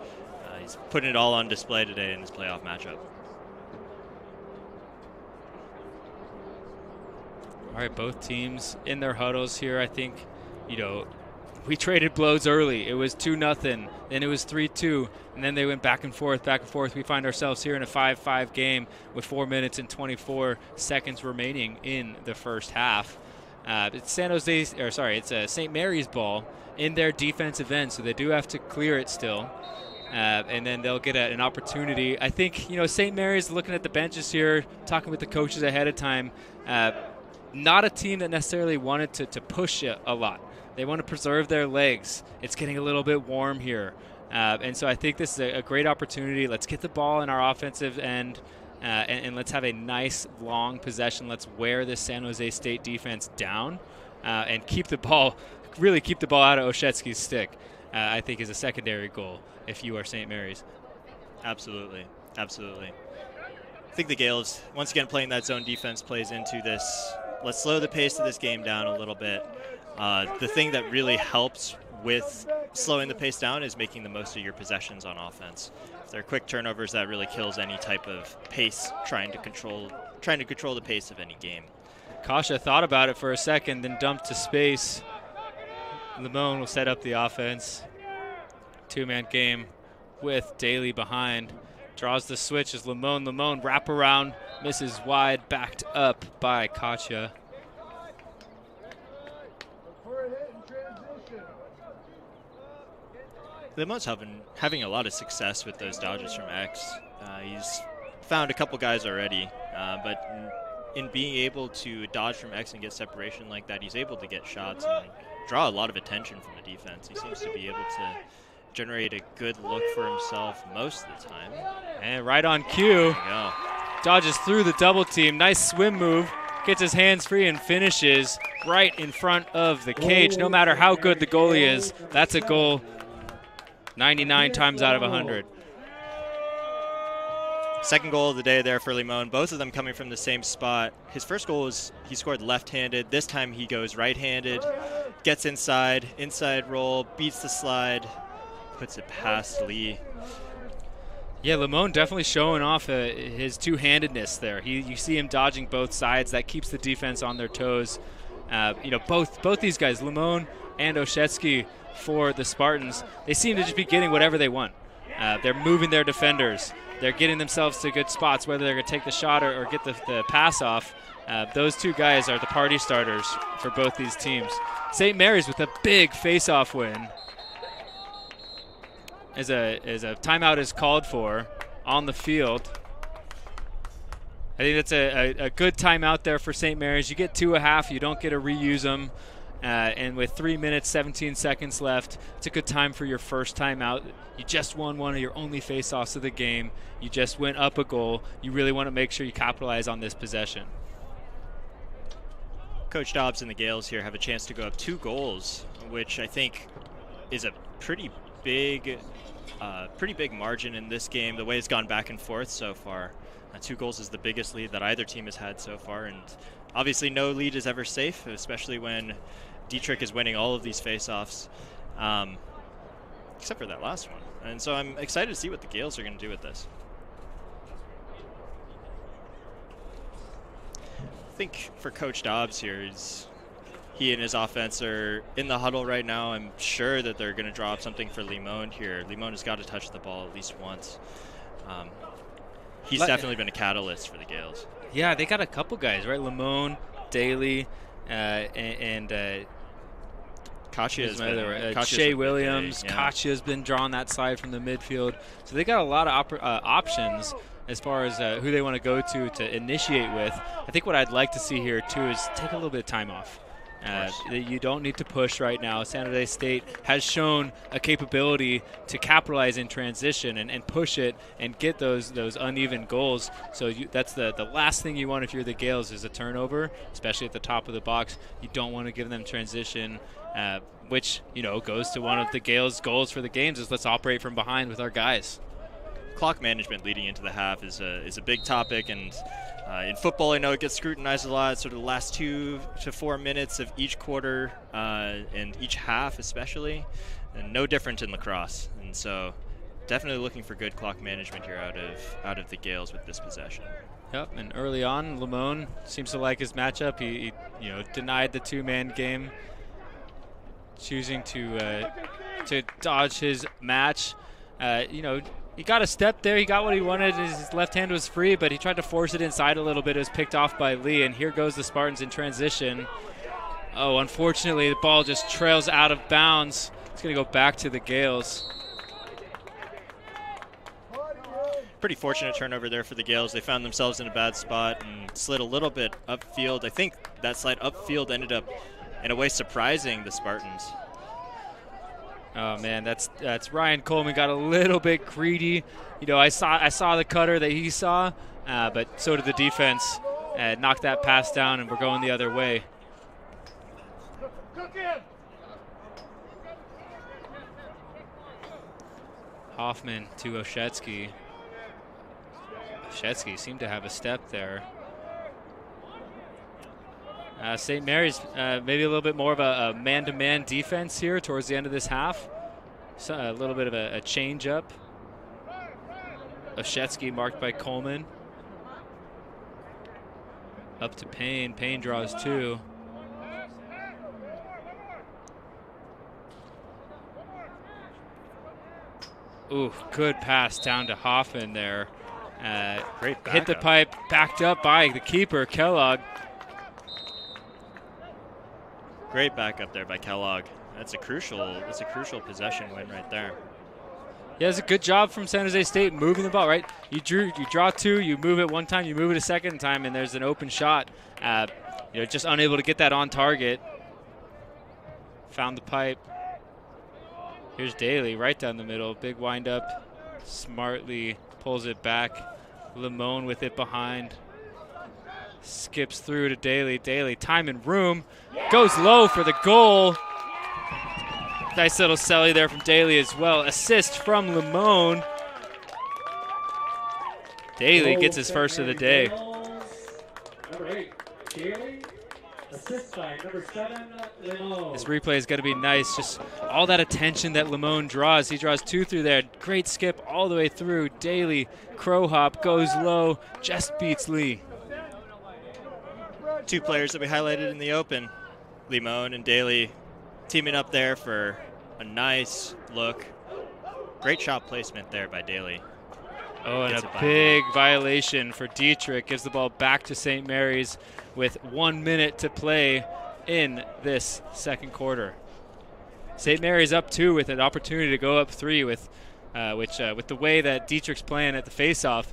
[SPEAKER 3] He's putting it all on display today in this playoff matchup.
[SPEAKER 2] All right, both teams in their huddles here. I think, we traded blows early. It was 2-0, then it was 3-2, and then they went back and forth. We find ourselves here in a 5-5 game with 4 minutes and 24 seconds remaining in the first half. It's St. Mary's ball in their defensive end, so they do have to clear it still. And then they'll get an opportunity. I think, St. Mary's looking at the benches here, talking with the coaches ahead of time. Not a team that necessarily wanted to push it a lot. They want to preserve their legs. It's getting a little bit warm here. And so I think this is a great opportunity. Let's get the ball in our offensive end, and let's have a nice long possession. Let's wear this San Jose State defense down and keep the ball out of Oshetsky's stick, I think is a secondary goal if you are St. Mary's.
[SPEAKER 3] Absolutely. I think the Gales, once again, playing that zone defense plays into this. Let's slow the pace of this game down a little bit. The thing that really helps with slowing the pace down is making the most of your possessions on offense. If there are quick turnovers, that really kills any type of pace, trying to control the pace of any game.
[SPEAKER 2] Kasha thought about it for a second, then dumped to space. Limon will set up the offense. Two-man game with Daly behind. Draws the switch as Limon wrap around, misses wide, backed up by Katya.
[SPEAKER 3] Limon's having a lot of success with those dodges from X. He's found a couple guys already, but in being able to dodge from X and get separation like that, he's able to get shots and draw a lot of attention from the defense. He seems to be able to generate a good look for himself most of the time.
[SPEAKER 2] And right on cue, dodges through the double team. Nice swim move. Gets his hands free and finishes right in front of the cage. No matter how good the goalie is, that's a goal 99 times out of 100.
[SPEAKER 3] Second goal of the day there for Limon, both of them coming from the same spot. His first goal was he scored left-handed. This time he goes right-handed, gets inside roll, beats the slide, puts it past Lee.
[SPEAKER 2] Yeah, Limon definitely showing off his two-handedness there. You see him dodging both sides. That keeps the defense on their toes. Both these guys, Limon and Oshetsky for the Spartans, they seem to just be getting whatever they want. They're moving their defenders. They're getting themselves to good spots, whether they're going to take the shot or get the pass off. Those two guys are the party starters for both these teams. St. Mary's with a big face-off win. As a timeout is called for on the field. I think that's a good timeout there for St. Mary's. You get 2.5, you don't get to reuse them. And with 3 minutes, 17 seconds left, it's a good time for your first timeout. You just won one of your only face-offs of the game. You just went up a goal. You really want to make sure you capitalize on this possession.
[SPEAKER 3] Coach Dobbs and the Gales here have a chance to go up 2 goals, which I think is a pretty big margin in this game, the way it's gone back and forth so far. 2 goals is the biggest lead that either team has had so far, and obviously no lead is ever safe, especially when Dietrich is winning all of these face-offs, except for that last one. And so I'm excited to see what the Gales are going to do with this. I think for Coach Dobbs here, he and his offense are in the huddle right now. I'm sure that they're going to draw up something for Limon here. Limon has got to touch the ball at least once. He's definitely been a catalyst for the Gales.
[SPEAKER 2] Yeah, they got a couple guys, right? Limon, Daly, and Shea Williams.
[SPEAKER 3] Yeah.
[SPEAKER 2] Kachia's been drawing that side from the midfield. So they got a lot of options as far as who they want to go to initiate with. I think what I'd like to see here, too, is take a little bit of time off. You don't need to push right now. San Jose State has shown a capability to capitalize in transition and push it and get those uneven goals. So that's the last thing you want if you're the Gales is a turnover, especially at the top of the box. You don't want to give them transition, which goes to one of the Gales' goals for the games is let's operate from behind with our guys.
[SPEAKER 3] Clock management leading into the half is a big topic, and in football, I know it gets scrutinized a lot, sort of the last 2 to 4 minutes of each quarter and each half especially, and no different in lacrosse. And so definitely looking for good clock management here out of the Gales with this possession.
[SPEAKER 2] Yep, and early on, Limon seems to like his matchup. He denied the 2-man game, choosing to dodge his match. He got a step there. He got what he wanted. His left hand was free, but he tried to force it inside a little bit. It was picked off by Lee, and here goes the Spartans in transition. Oh, unfortunately, the ball just trails out of bounds. It's going to go back to the Gales.
[SPEAKER 3] Pretty fortunate turnover there for the Gales. They found themselves in a bad spot and slid a little bit upfield. I think that slide upfield ended up, in a way, surprising the Spartans.
[SPEAKER 2] Oh man, that's Ryan Coleman got a little bit greedy. I saw the cutter that he saw, but so did the defense. Knocked that pass down, and we're going the other way. Hoffman to Oshetsky. Oshetsky seemed to have a step there. St. Mary's maybe a little bit more of a man-to-man defense here towards the end of this half. So a little bit of a change-up. Oshetsky marked by Coleman. Up to Payne. Payne draws 2. Ooh, good pass down to Hoffman there.
[SPEAKER 3] Great backup.
[SPEAKER 2] Hit the pipe, backed up by the keeper, Kellogg.
[SPEAKER 3] Great backup there by Kellogg. That's a crucial possession win right there.
[SPEAKER 2] Yeah, it's a good job from San Jose State moving the ball, right? You draw 2, you move it one time, you move it a second time, and there's an open shot. Just unable to get that on target. Found the pipe. Here's Daly right down the middle. Big wind up. Smartly pulls it back. Limon with it behind. Skips through to Daly. Daly, time and room. Goes low for the goal. Nice little celly there from Daly as well. Assist from Limon. Daly gets his first of the day.
[SPEAKER 1] Number 8, Daly. Assist by number 7, Limon.
[SPEAKER 2] This replay is going to be nice. Just all that attention that Limon draws. He draws 2 through there. Great skip all the way through. Daly, crow hop, goes low, just beats Lee.
[SPEAKER 3] 2 players that we highlighted in the open, Limon and Daly, teaming up there for a nice look. Great shot placement there by Daly.
[SPEAKER 2] Oh, and a big violation for Dietrich. Gives the ball back to St. Mary's with 1 minute to play in this second quarter. St. Mary's up 2 with an opportunity to go up 3 with the way that Dietrich's playing at the faceoff,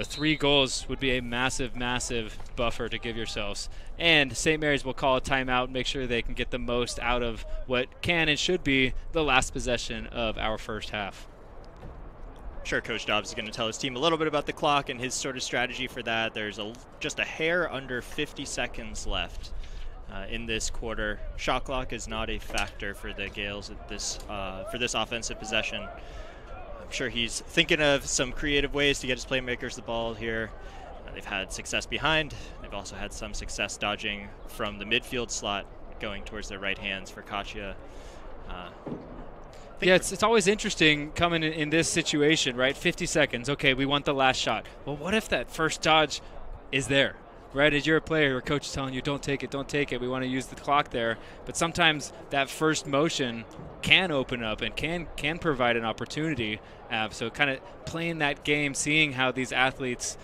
[SPEAKER 2] 3 goals would be a massive, massive buffer to give yourselves. And St. Mary's will call a timeout and make sure they can get the most out of what can and should be the last possession of our first half.
[SPEAKER 3] Sure, Coach Dobbs is going to tell his team a little bit about the clock and his sort of strategy for that. There's just a hair under 50 seconds left in this quarter. Shot clock is not a factor for the Gales at this for this offensive possession. I'm sure he's thinking of some creative ways to get his playmakers the ball here. They've had success behind. They've also had some success dodging from the midfield slot, going towards their right hands for Katya.
[SPEAKER 2] Yeah, it's always interesting coming in this situation, right? 50 seconds. Okay, we want the last shot. Well, what if that first dodge is there, right? As you're a player, your coach is telling you, don't take it, don't take it. We want to use the clock there. But sometimes that first motion can open up and can provide an opportunity. So kind of playing that game, seeing how these athletes,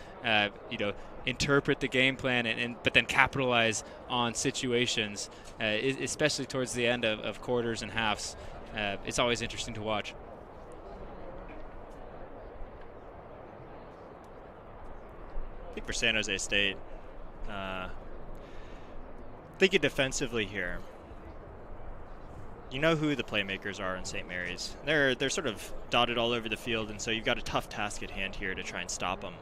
[SPEAKER 2] interpret the game plan but then capitalize on situations, especially towards the end of quarters and halves. It's always interesting to watch.
[SPEAKER 3] I think for San Jose State, thinking defensively here, you know who the playmakers are in St. Mary's. They're sort of dotted all over the field, and so you've got a tough task at hand here to try and stop them.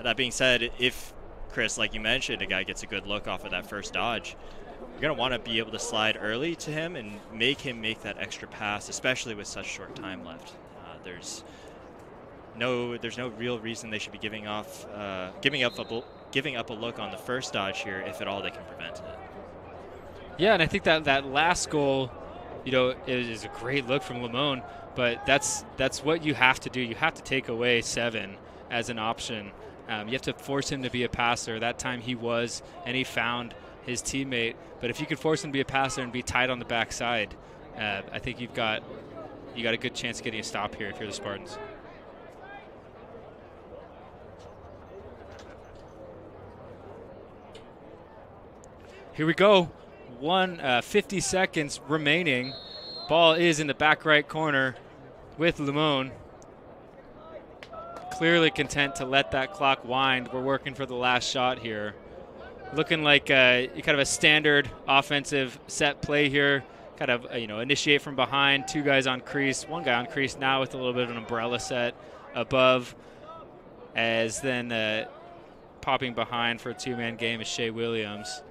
[SPEAKER 3] That being said, if, Chris, like you mentioned, a guy gets a good look off of that first dodge, you're going to want to be able to slide early to him and make him make that extra pass, especially with such short time left. There's no real reason they should be giving up a look on the first dodge here, if at all they can prevent it.
[SPEAKER 2] Yeah, and I think that last goal, is a great look from Limon, but that's what you have to do. You have to take away 7 as an option. You have to force him to be a passer. That time he was, and he found his teammate. But if you could force him to be a passer and be tight on the backside, I think you got a good chance of getting a stop here if you're the Spartans. Here we go. 50 seconds remaining. Ball is in the back right corner with Limon. Clearly content to let that clock wind. We're working for the last shot here. Looking like kind of a standard offensive set play here. Kind of, initiate from behind. 2 guys on crease. 1 guy on crease now with a little bit of an umbrella set above. As then popping behind for a 2-man game is Shea Williams.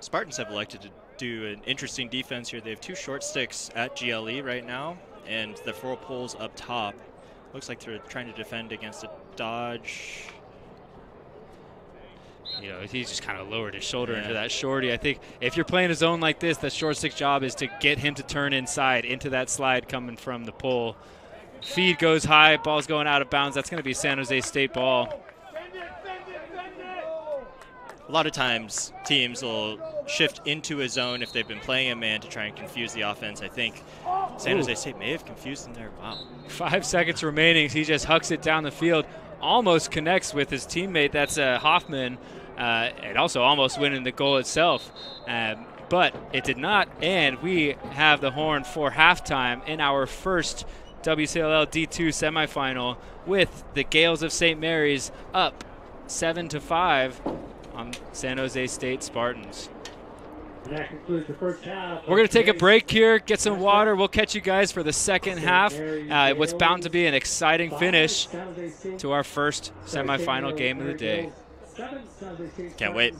[SPEAKER 3] Spartans have elected to do an interesting defense here. They have 2 short sticks at GLE right now, and the 4 poles up top. Looks like they're trying to defend against a dodge.
[SPEAKER 2] He just kind of lowered his shoulder into that shorty. I think if you're playing a zone like this, the short stick job is to get him to turn inside into that slide coming from the pole. Feed goes high, ball's going out of bounds. That's going to be San Jose State ball.
[SPEAKER 3] A lot of times teams will shift into a zone if they've been playing a man to try and confuse the offense. I think San Jose State may have confused them there. Wow.
[SPEAKER 2] 5 seconds remaining. He just hucks it down the field. Almost connects with his teammate. That's Hoffman. And also almost winning the goal itself. But it did not. And we have the horn for halftime in our first WCLL D2 semifinal with the Gales of St. Mary's up 7-5 on San Jose State Spartans.
[SPEAKER 1] That concludes the first half.
[SPEAKER 2] We're going to take a break here, get some water. We'll catch you guys for the second half. What's bound to be an exciting finish to our first semifinal game of the day.
[SPEAKER 3] Can't wait.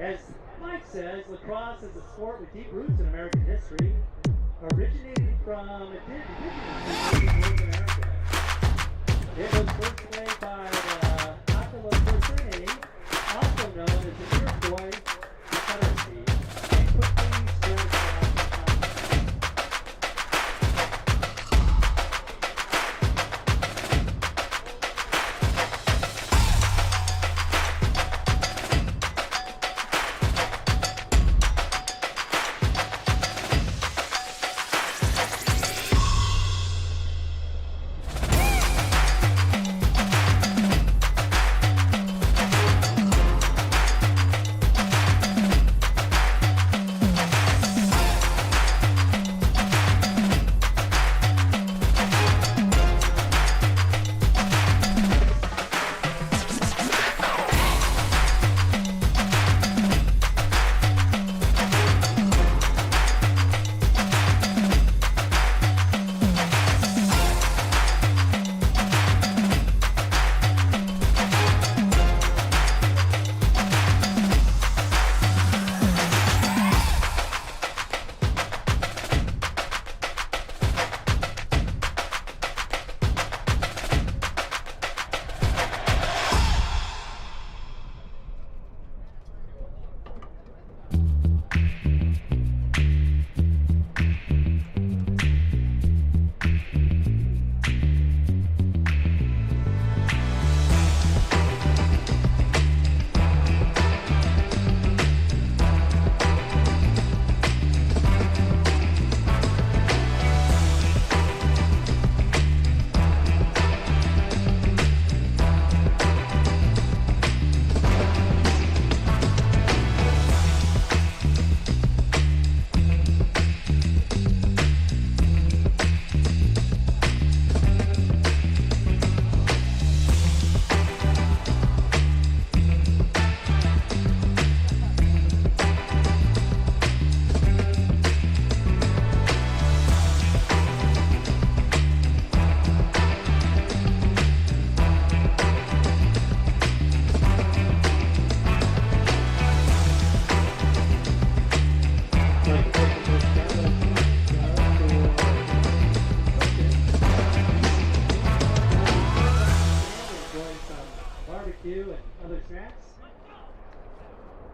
[SPEAKER 1] As Mike says, lacrosse is a sport with deep roots in American history, originating from indigenous people in North America. It was first played by the Aquila also known as the Iroquois Confederacy, and quickly spread across the continent.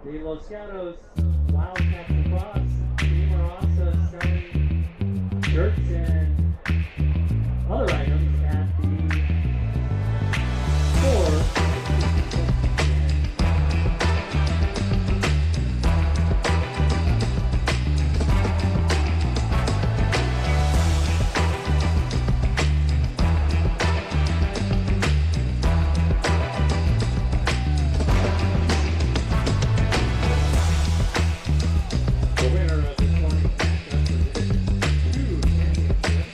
[SPEAKER 1] The Los Gatos Wildcats lacrosse team are also selling shirts and other items at the store. The winner of this morning's matchup for Division II championship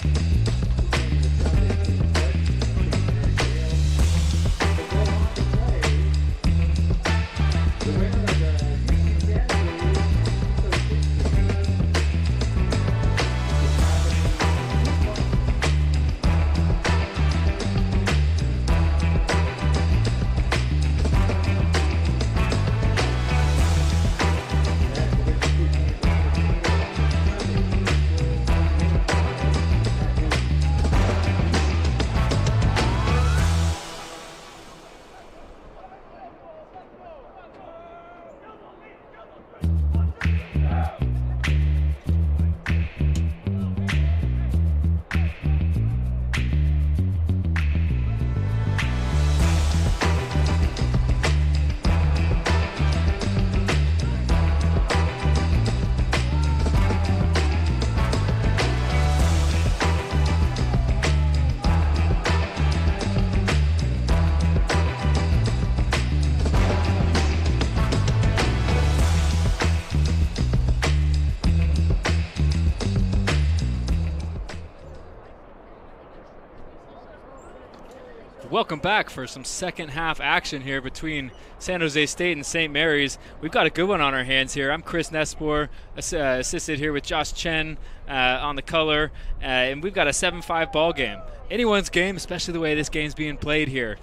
[SPEAKER 2] Welcome back for some second half action here between San Jose State and St. Mary's. We've got a good one on our hands here. I'm Chris Nespor, assisted here with Josh Chen on the color, and we've got a 7-5 ball game. Anyone's game, especially the way this game's being played here.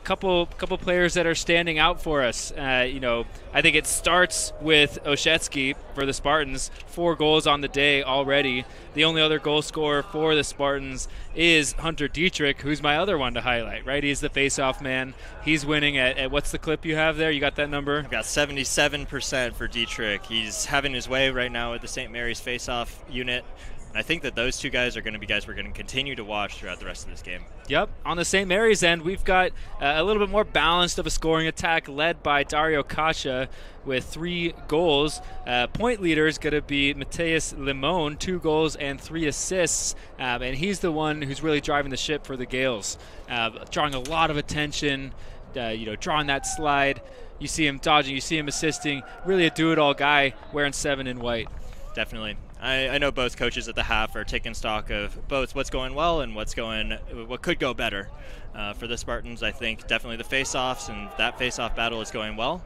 [SPEAKER 2] Couple players that are standing out for us. I think it starts with Oshetsky for the Spartans. 4 goals on the day already. The only other goal scorer for the Spartans is Hunter Dietrich, who's my other one to highlight, right? He's the face-off man. He's winning at what's the clip you have there? You got that number?
[SPEAKER 3] I've got 77% for Dietrich. He's having his way right now with the St. Mary's face-off unit. I think that those 2 guys are going to be guys we're going to continue to watch throughout the rest of this game.
[SPEAKER 2] Yep. On the St. Mary's end, we've got a little bit more balanced of a scoring attack led by Dario Kacha with 3 goals. Point leader is going to be Mateus Limon, 2 goals and 3 assists. And he's the one who's really driving the ship for the Gales, drawing a lot of attention, drawing that slide. You see him dodging, you see him assisting. Really a do-it-all guy wearing 7 in white.
[SPEAKER 3] Definitely. I know both coaches at the half are taking stock of both what's going well and what could go better. For the Spartans, I think definitely the face-offs and that face-off battle is going well.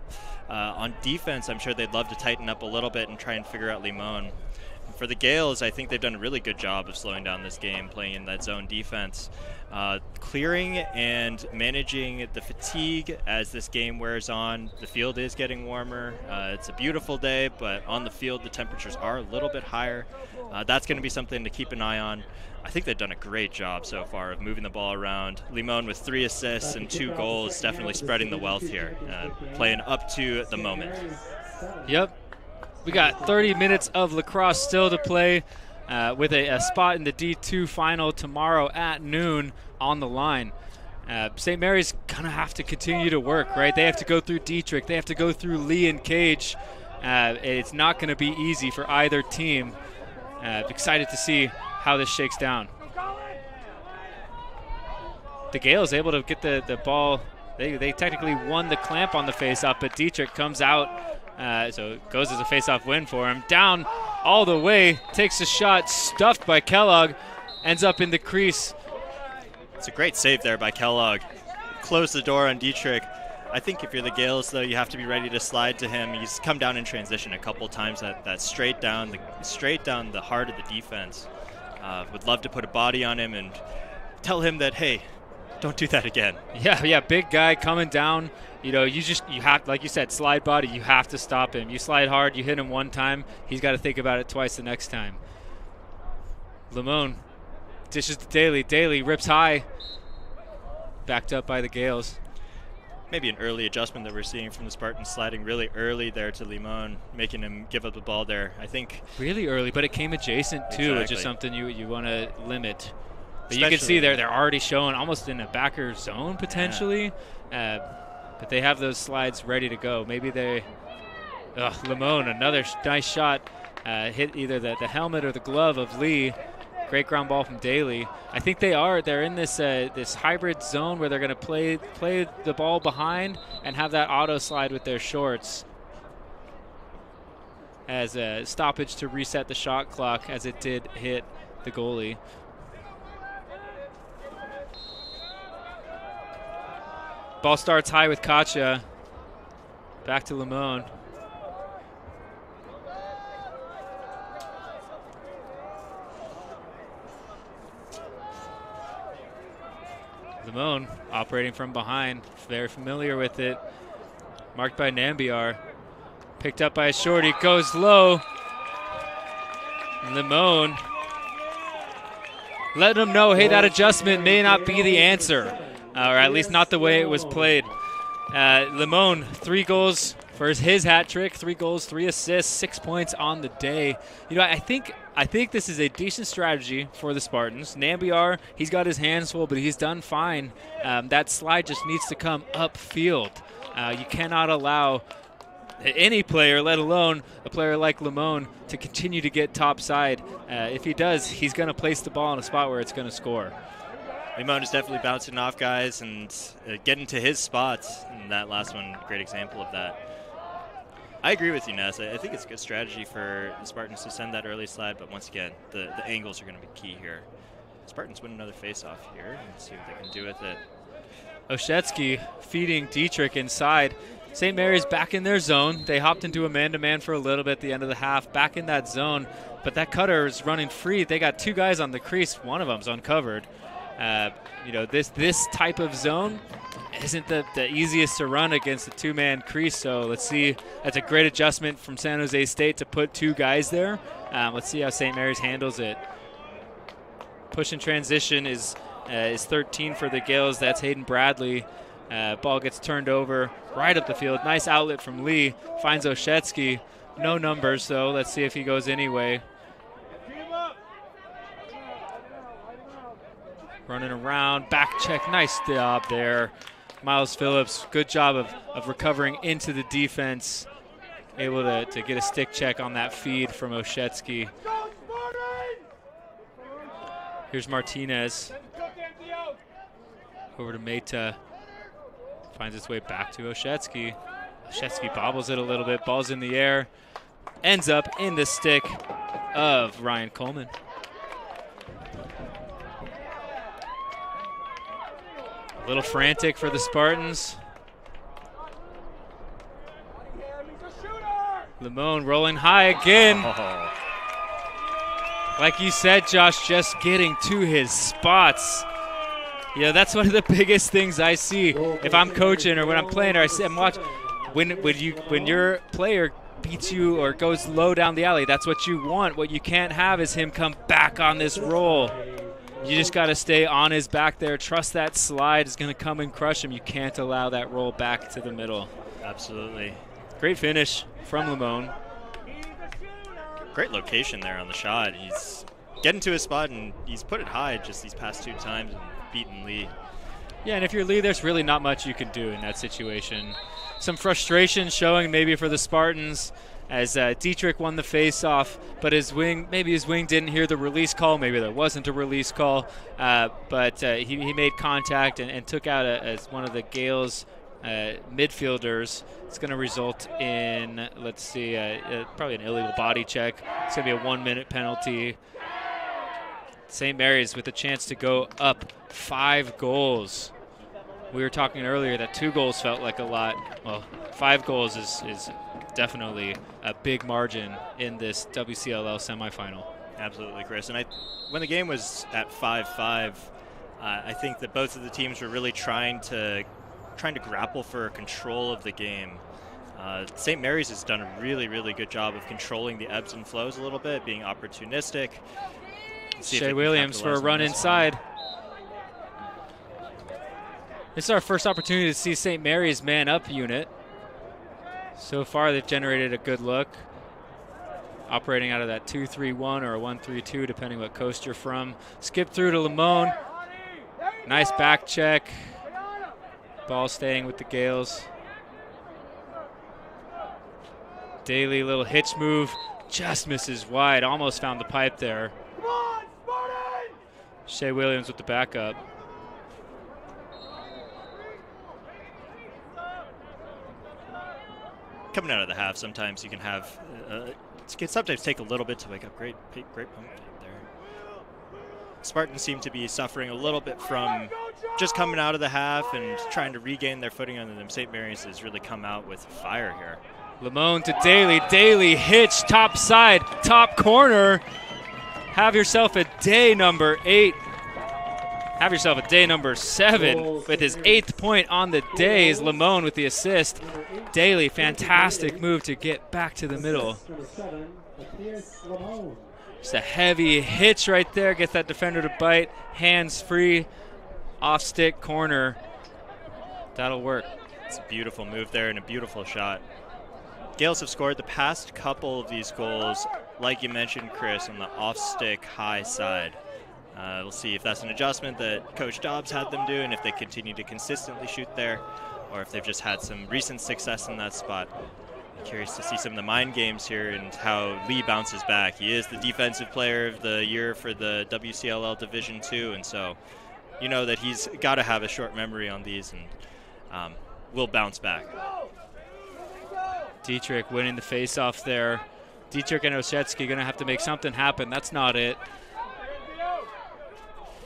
[SPEAKER 3] On defense, I'm sure they'd love to tighten up a little bit and try and figure out Limon. For the Gales, I think they've done a really good job of slowing down this game, playing in that zone defense. Clearing and managing the fatigue as this game wears on. The field is getting warmer. It's a beautiful day, but on the field the temperatures are a little bit higher. That's going to be something to keep an eye on. I think they've done a great job so far of moving the ball around. Limon with 3 assists and 2 goals, definitely spreading the wealth here, playing up to the moment.
[SPEAKER 2] Yep. We got 30 minutes of lacrosse still to play, with a spot in the D2 final tomorrow at noon on the line. St. Mary's going to have to continue to work, right? They have to go through Dietrich. They have to go through Lee and Cage. It's not going to be easy for either team. Excited to see how this shakes down. The Gales able to get the ball. They technically won the clamp on the faceoff, but Dietrich comes out. So it goes as a face-off win for him. Down all the way, takes a shot, stuffed by Kellogg, ends up in the crease.
[SPEAKER 3] It's a great save there by Kellogg. Close the door on Dietrich. I think if you're the Gales, though, you have to be ready to slide to him. He's come down in transition a couple times. That straight down the heart of the defense. Would love to put a body on him and tell him that, hey, don't do that again.
[SPEAKER 2] Yeah, big guy coming down. You have, like you said, slide body. You have to stop him. You slide hard, you hit him one time, he's got to think about it twice the next time. Limon dishes to Daly. Daly rips high. Backed up by the Gales.
[SPEAKER 3] Maybe an early adjustment that we're seeing from the Spartans, sliding really early there to Limon, making him give up the ball there. I think
[SPEAKER 2] really early, but it came adjacent too,
[SPEAKER 3] exactly.
[SPEAKER 2] Which is something you want to limit. But you can see they're already showing almost in a backer zone potentially. Yeah. But they have those slides ready to go. Maybe Limon, another nice shot, hit either the helmet or the glove of Lee. Great ground ball from Daly. I think they're in this this hybrid zone where they're going to play the ball behind and have that auto slide with their shorts as a stoppage to reset the shot clock, as it did hit the goalie. Ball starts high with Kacha. Back to Limon. Limon operating from behind. Very familiar with it. Marked by Nambiar. Picked up by a shorty. Goes low. Limon letting him know, hey, that adjustment may not be the answer. Or at least not the way it was played. Limon, 3 goals for his hat trick. 3 goals, 3 assists, 6 points on the day. I think this is a decent strategy for the Spartans. Nambiar, he's got his hands full, but he's done fine. That slide just needs to come upfield. You cannot allow any player, let alone a player like Limon, to continue to get topside. If he does, he's going to place the ball in a spot where it's going to score.
[SPEAKER 3] Limon is definitely bouncing off guys and getting to his spots. And that last one, great example of that. I agree with you, Ness. I think it's a good strategy for the Spartans to send that early slide, but once again, the angles are going to be key here. Spartans win another face-off here and see what they can do with it.
[SPEAKER 2] Oshetsky feeding Dietrich inside. St. Mary's back in their zone. They hopped into a man-to-man for a little bit at the end of the half, back in that zone. But that cutter is running free. They got 2 guys on the crease. One of them's uncovered. This type of zone isn't the easiest to run against a 2-man crease. So let's see. That's a great adjustment from San Jose State to put 2 guys there. Let's see how St. Mary's handles it. Push and transition is 13 for the Gales. That's Hayden Bradley. Ball gets turned over right up the field. Nice outlet from Lee. Finds Oshetsky. No numbers, though. Let's see if he goes anyway. Running around. Back check. Nice job there. Miles Phillips, good job of recovering into the defense. Able to get a stick check on that feed from Oshetsky. Here's Martinez. Over to Meta. Finds its way back to Oshetsky. Oshetsky bobbles it a little bit. Ball's in the air. Ends up in the stick of Ryan Coleman. A little frantic for the Spartans. Limon rolling high again.
[SPEAKER 3] Oh.
[SPEAKER 2] Like you said, Josh, just getting to his spots. Yeah, that's one of the biggest things I see if I'm coaching or when I'm playing or I'm watching. When your player beats you or goes low down the alley, that's what you want. What you can't have is him come back on this roll. You just got to stay on his back there. Trust that slide is going to come and crush him. You can't allow that roll back to the middle.
[SPEAKER 3] Absolutely.
[SPEAKER 2] Great finish from Limon.
[SPEAKER 3] Great location there on the shot. He's getting to his spot, and he's put it high just these past 2 times and beaten Lee.
[SPEAKER 2] Yeah, and if you're Lee, there's really not much you can do in that situation. Some frustration showing maybe for the Spartans as Dietrich won the face-off, but maybe his wing didn't hear the release call. Maybe there wasn't a release call, but he made contact and took out as one of the Gales midfielders. It's going to result in, let's see, probably an illegal body check. It's going to be a 1-minute penalty. St. Mary's with a chance to go up 5 goals. We were talking earlier that 2 goals felt like a lot. Well, 5 goals is definitely a big margin in this WCLL semifinal.
[SPEAKER 3] Absolutely, Chris. And when the game was at 5-5, I think that both of the teams were really trying to grapple for control of the game. St. Mary's has done a really, really good job of controlling the ebbs and flows a little bit, being opportunistic.
[SPEAKER 2] Shea Williams for a run inside. This is our first opportunity to see St. Mary's man-up unit. So far, they've generated a good look. Operating out of that 2-3-1 or a 1-3-2, depending what coast you're from. Skip through to Limon. Nice back check. Ball staying with the Gales. Daly, little hitch move. Just misses wide. Almost found the pipe there. Shea Williams with the backup.
[SPEAKER 3] Coming out of the half, sometimes you can have it can sometimes take a little bit to wake up. Great pump fake there. Spartans seem to be suffering a little bit from just coming out of the half and trying to regain their footing under them. St. Mary's has really come out with fire here.
[SPEAKER 2] Limon to Daly. Daly hitch, top side, top corner. Have yourself a day number 8. Have yourself a day number 7 with his 8th point on the day is Limon with the assist. Daly, fantastic move to get back to the middle. Just a heavy hitch right there. Gets that defender to bite. Hands free. Off stick corner. That'll work.
[SPEAKER 3] It's a beautiful move there and a beautiful shot. Gales have scored the past couple of these goals, like you mentioned, Chris, on the off-stick high side. We'll see if that's an adjustment that Coach Dobbs had them do and if they continue to consistently shoot there or if they've just had some recent success in that spot. I'm curious to see some of the mind games here and how Lee bounces back. He is the defensive player of the year for the WCLL Division II, and so you know that he's got to have a short memory on these and will bounce back.
[SPEAKER 2] Dietrich winning the face-off there. Dietrich and Oshetsky going to have to make something happen. That's not it.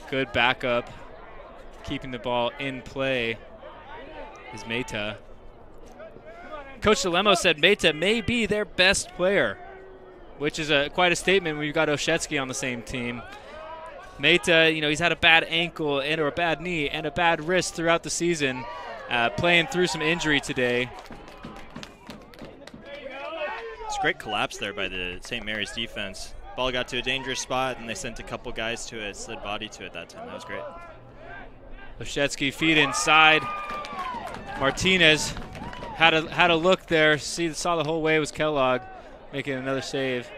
[SPEAKER 2] Good backup, keeping the ball in play. is Meta. Coach Delemo said Meta may be their best player, which is quite a statement when you've got Oshetsky on the same team. Meta, he's had a bad ankle or a bad knee and a bad wrist throughout the season, playing through some injury today.
[SPEAKER 3] It's a great collapse there by the St. Mary's defense. Ball got to a dangerous spot, and they sent a couple guys to it, slid body to it that time. That was great.
[SPEAKER 2] Oshetsky feed inside. Martinez had a look there. Saw the whole way. It was Kellogg making another save.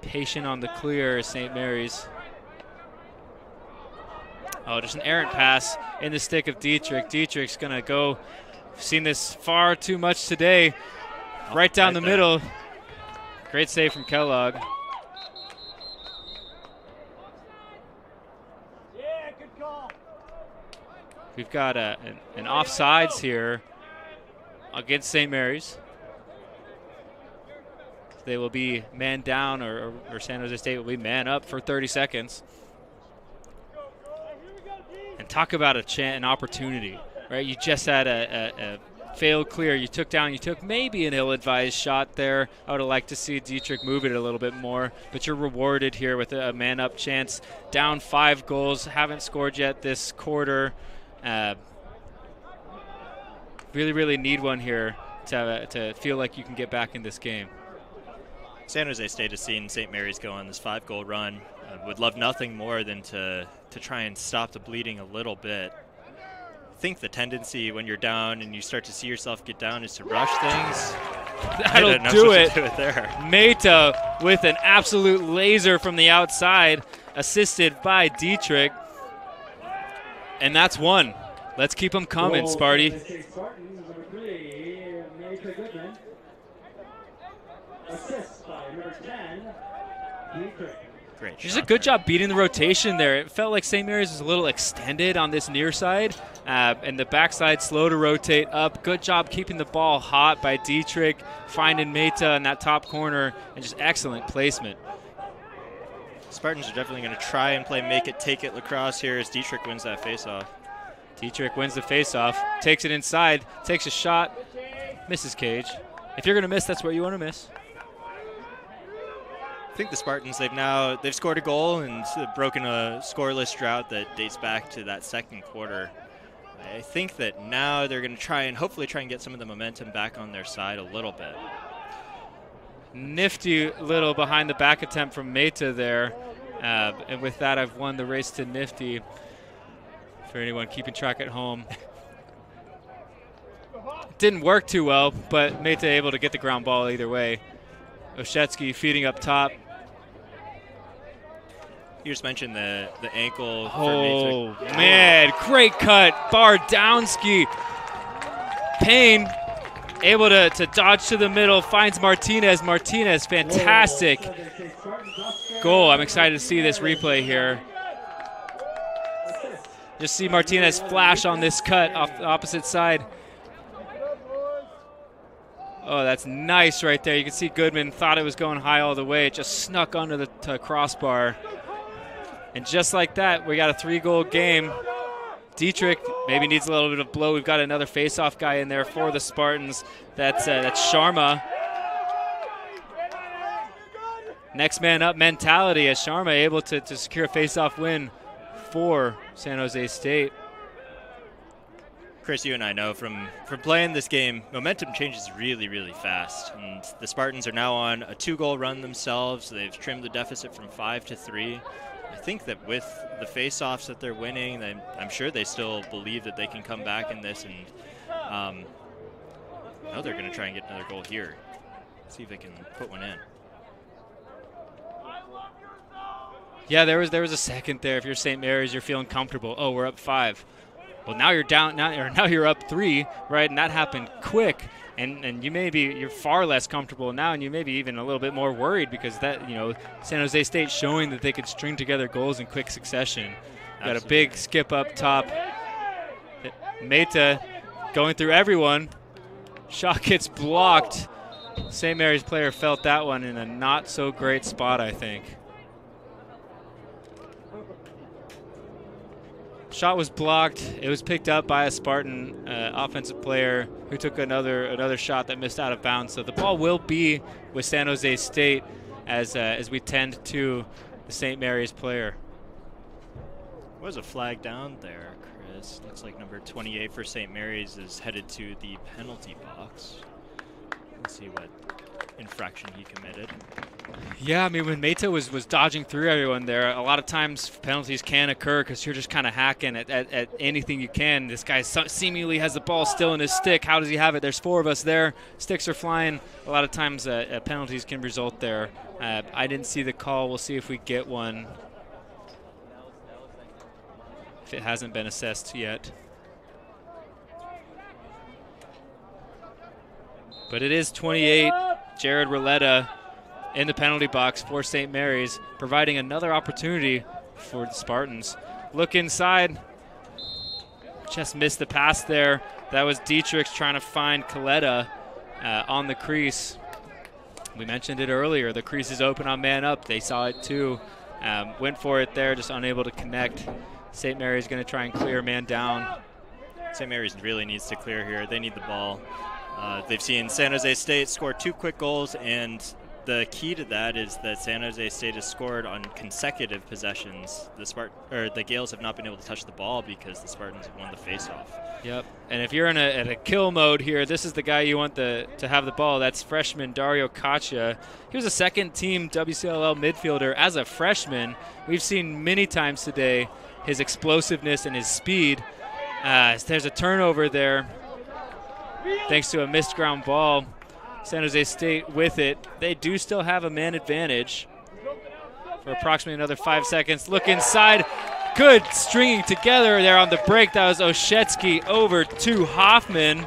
[SPEAKER 2] Patient on the clear is St. Mary's. Oh, just an errant pass in the stick of Dietrich. Dietrich's going to go. Seen this far too much today. Right down the middle. Great save from Kellogg.
[SPEAKER 1] Yeah, good call.
[SPEAKER 2] We've got an offsides here against St. Mary's. They will be man down, or San Jose State will be man up for 30 seconds. And talk about an opportunity, right? You just had a failed clear. You took maybe an ill-advised shot there. I would have liked to see Dietrich move it a little bit more, but you're rewarded here with a man-up chance. Down 5 goals, haven't scored yet this quarter. Really, really need one here to feel like you can get back in this game.
[SPEAKER 3] San Jose State has seen St. Mary's go on this 5-goal run. Would love nothing more than to try and stop the bleeding a little bit. I think the tendency when you're down and you start to see yourself get down is to rush things.
[SPEAKER 2] That'll do it.
[SPEAKER 3] There.
[SPEAKER 2] Meta with an absolute laser from the outside, assisted by Dietrich. And that's one. Let's keep them coming, Sparty.
[SPEAKER 1] Assist by number 10, Dietrich.
[SPEAKER 3] Great.
[SPEAKER 2] Just a good job beating the rotation there. It felt like St. Mary's was a little extended on this near side, and the backside slow to rotate up. Good job keeping the ball hot by Dietrich, finding Meta in that top corner, and just excellent placement.
[SPEAKER 3] Spartans are definitely going to try and play make it, take it lacrosse here as Dietrich wins that faceoff.
[SPEAKER 2] Dietrich wins the faceoff, takes it inside, takes a shot, misses cage. If you're going to miss, that's what you want to miss.
[SPEAKER 3] I think the Spartans, they've scored a goal and broken a scoreless drought that dates back to that second quarter. I think that now they're going to hopefully try and get some of the momentum back on their side a little bit.
[SPEAKER 2] Nifty little behind the back attempt from Meta there. And with that, I've won the race to Nifty for anyone keeping track at home. Didn't work too well, but Meta able to get the ground ball either way. Oshetsky feeding up top.
[SPEAKER 3] You just mentioned the ankle.
[SPEAKER 2] Oh, man. Great cut. Bardowski. Payne able to dodge to the middle. Finds Martinez. Martinez, fantastic goal. I'm excited to see this replay here. Just see Martinez flash on this cut off the opposite side. Oh, that's nice right there. You can see Goodman thought it was going high all the way. It just snuck under the crossbar. And just like that, we got a 3-goal game. Dietrich maybe needs a little bit of blow. We've got another face-off guy in there for the Spartans. That's Sharma. Next man up mentality as Sharma able to secure a face-off win for San Jose State.
[SPEAKER 3] Chris, you and I know from playing this game, momentum changes really, really fast. And the Spartans are now on a 2-goal run themselves. They've trimmed the deficit from 5 to 3. I think that with the face-offs that they're winning, I'm sure they still believe that they can come back in this. And now they're going to try and get another goal here. See if they can put one in.
[SPEAKER 2] Yeah, there was a second there. If you're St. Mary's, you're feeling comfortable. Oh, we're up 5. Well, now you're down. Now you're up 3, right? And that happened quick. And you're far less comfortable now, and you may be even a little bit more worried because that San Jose State showing that they could string together goals in quick succession. Got a big skip up top. Meta going through everyone. Shot gets blocked. St. Mary's player felt that one in a not so great spot, I think. Shot was blocked. It was picked up by a Spartan offensive player who took another shot that missed out of bounds. So the ball will be with San Jose State as we tend to the St. Mary's player.
[SPEAKER 3] Was a flag down there, Chris. Looks like number 28 for St. Mary's is headed to the penalty box. Let's see what infraction he committed.
[SPEAKER 2] Yeah, I mean, when Meta was dodging through everyone there, a lot of times penalties can occur because you're just kind of hacking at anything you can. This guy seemingly has the ball still in his stick. How does he have it? There's 4 of us there. Sticks are flying. A lot of times penalties can result there. I didn't see the call. We'll see if we get one, if it hasn't been assessed yet. But it is 28, Jared Roletta in the penalty box for St. Mary's, providing another opportunity for the Spartans. Look inside. Just missed the pass there. That was Dietrich trying to find Coletta on the crease. We mentioned it earlier. The crease is open on man up. They saw it too. Went for it there, just unable to connect. St. Mary's going to try and clear man down.
[SPEAKER 3] St. Mary's really needs to clear here. They need the ball. They've seen San Jose State score 2 quick goals, and the key to that is that San Jose State has scored on consecutive possessions. The Gales have not been able to touch the ball because the Spartans have won the faceoff.
[SPEAKER 2] Yep. And if you're in a kill mode here, this is the guy you want to have the ball. That's freshman Dario Kacha. He was a second-team WCLL midfielder as a freshman. We've seen many times today his explosiveness and his speed. There's a turnover there thanks to a missed ground ball. San Jose State with it. They do still have a man advantage for approximately another 5 seconds. Look inside. Good stringing together there on the break. That was Oshetsky over to Hoffman.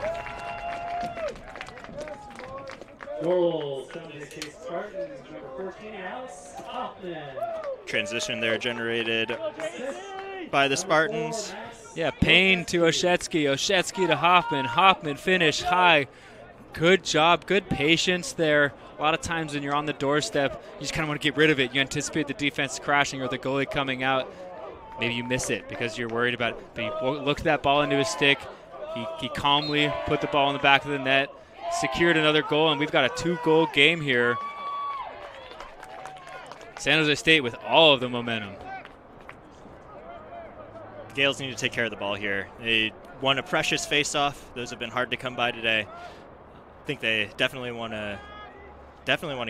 [SPEAKER 1] Goal, San Jose State Spartans, number 14, Alice Hoffman.
[SPEAKER 3] Transition there generated by the Spartans.
[SPEAKER 2] Yeah, Payne to Oshetsky. Oshetsky to Hoffman. Hoffman finish high. Good job, good patience there. A lot of times when you're on the doorstep, you just kind of want to get rid of it. You anticipate the defense crashing or the goalie coming out. Maybe you miss it because you're worried about it. But he looked that ball into his stick. He calmly put the ball in the back of the net, secured another goal, and we've got a 2-goal game here. San Jose State with all of the momentum.
[SPEAKER 3] The Gales need to take care of the ball here. They won a precious face-off. Those have been hard to come by today. I think they definitely want to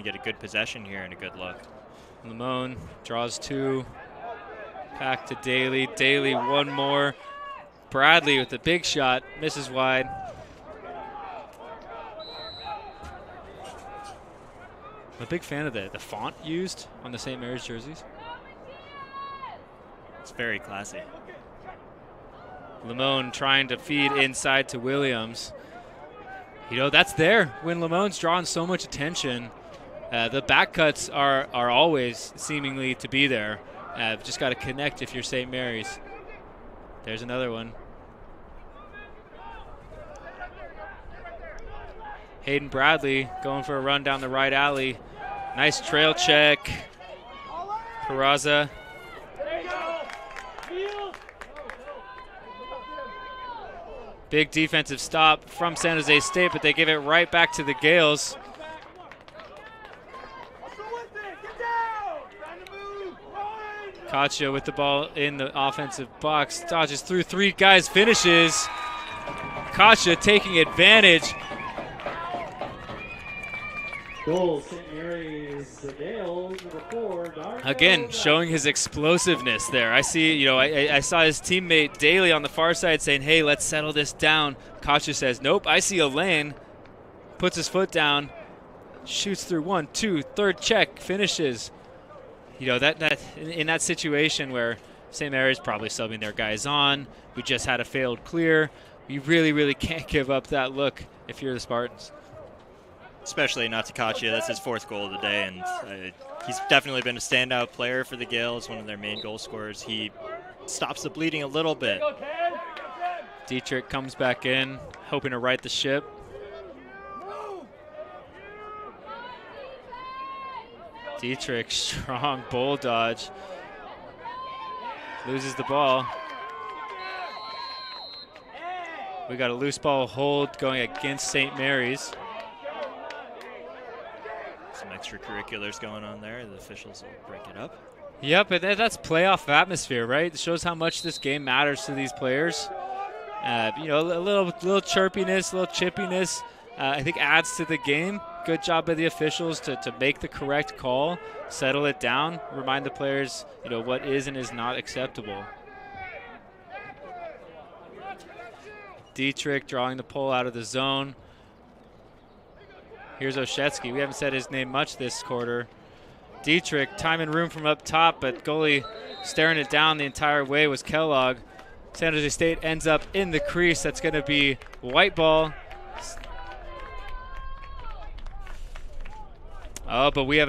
[SPEAKER 3] get a good possession here and a good look.
[SPEAKER 2] Limon draws 2. Back to Daly. Daly one more. Bradley with the big shot. Misses wide. I'm a big fan of the font used on the St. Mary's jerseys.
[SPEAKER 3] It's very classy.
[SPEAKER 2] Limon trying to feed inside to Williams. You know, that's there when Limon's drawing so much attention. The back cuts are always seemingly to be there. Just got to connect if you're St. Mary's. There's another one. Hayden Bradley going for a run down the right alley. Nice trail check. Peraza. Big defensive stop from San Jose State, but they give it right back to the Gales. Kacha with the ball in the offensive box. Dodges through 3 guys, finishes. Kacha taking advantage.
[SPEAKER 1] Goal, St. Mary's, the Gales, number 4, Dario.
[SPEAKER 2] Again, showing his explosiveness there. I see, I saw his teammate Daly on the far side saying, hey, let's settle this down. Kacha says, nope, I see a lane. Puts his foot down, shoots through 1, 2, third check, finishes. That in that situation where St. Mary's probably subbing their guys on, we just had a failed clear. You really, really can't give up that look if you're the Spartans.
[SPEAKER 3] Especially not to Kacha. That's his 4th goal of the day, and he's definitely been a standout player for the Gales, one of their main goal scorers. He stops the bleeding a little bit.
[SPEAKER 2] Dietrich comes back in, hoping to right the ship. Dietrich, strong bull dodge. Loses the ball. We got a loose ball hold going against St. Mary's.
[SPEAKER 3] Some extracurriculars going on there. The officials will break it up.
[SPEAKER 2] Yep, and that's playoff atmosphere, right? It shows how much this game matters to these players. You know, a little chirpiness, a little chippiness, I think adds to the game. Good job by the officials to make the correct call, settle it down, remind the players, you know, what is and is not acceptable. Dietrich drawing the pole out of the zone. Here's Oshetsky. We haven't said his name much this quarter. Dietrich, time and room from up top, but goalie staring it down the entire way was Kellogg. San Jose State ends up in the crease. That's going to be white ball. Oh, but we have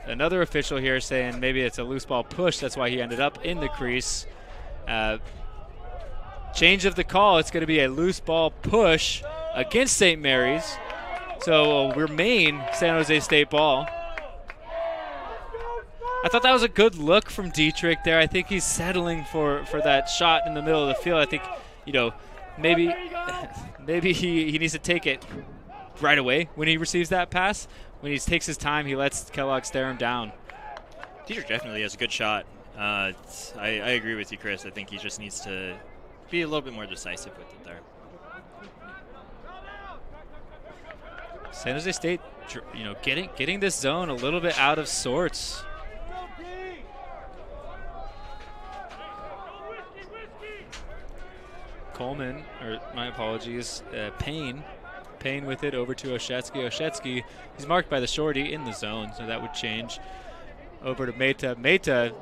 [SPEAKER 2] another official here saying maybe it's a loose ball push. That's why he ended up in the crease. Change of the call. It's going to be a loose ball push against St. Mary's. So remain San Jose State ball. I thought that was a good look from Dietrich there. I think he's settling for that shot in the middle of the field. I think, you know, maybe he needs to take it right away when he receives that pass. When he takes his time, he lets Kellogg stare him down.
[SPEAKER 3] Dietrich definitely has a good shot. I agree with you, Chris. I think he just needs to be a little bit more decisive with it there.
[SPEAKER 2] San Jose State, you know, getting this zone a little bit out of sorts. Coleman, or my apologies, Payne with it over to Oshetsky. Oshetsky, he's marked by the shorty in the zone, so that would change. Over to Mehta. Mehta,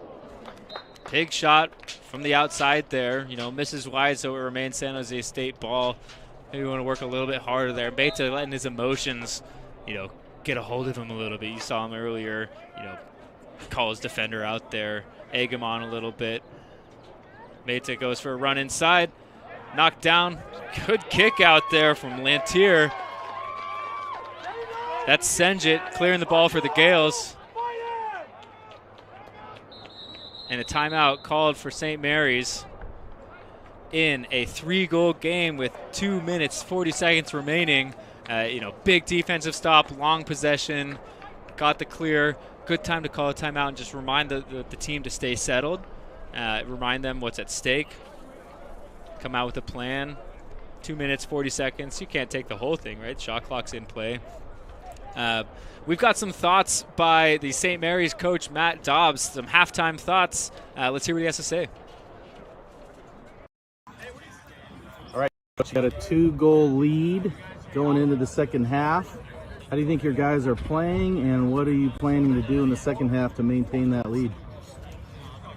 [SPEAKER 2] big shot from the outside there, you know, misses wide, so it remains San Jose State ball. Maybe we want to work a little bit harder there. Mehta letting his emotions, you know, get a hold of him a little bit. You saw him earlier, you know, call his defender out there, egg him on a little bit. Mehta goes for a run inside. Knocked down. Good kick out there from Lantier. That's Senjit clearing the ball for the Gales. And a timeout called for St. Mary's in a 3-goal game with 2 minutes, 40 seconds remaining. You know, big defensive stop, long possession, got the clear. Good time to call a timeout and just remind the team to stay settled. Remind them what's at stake. Come out with a plan. 2 minutes, 40 seconds. You can't take the whole thing, right? Shot clock's in play. We've got some thoughts by the St. Mary's coach, Matt Dobbs. Some halftime thoughts. Let's hear what he has to say.
[SPEAKER 4] All right, Coach, you got a 2-goal lead going into the second half. How do you think your guys are playing, and what are you planning to do in the second half to maintain that lead?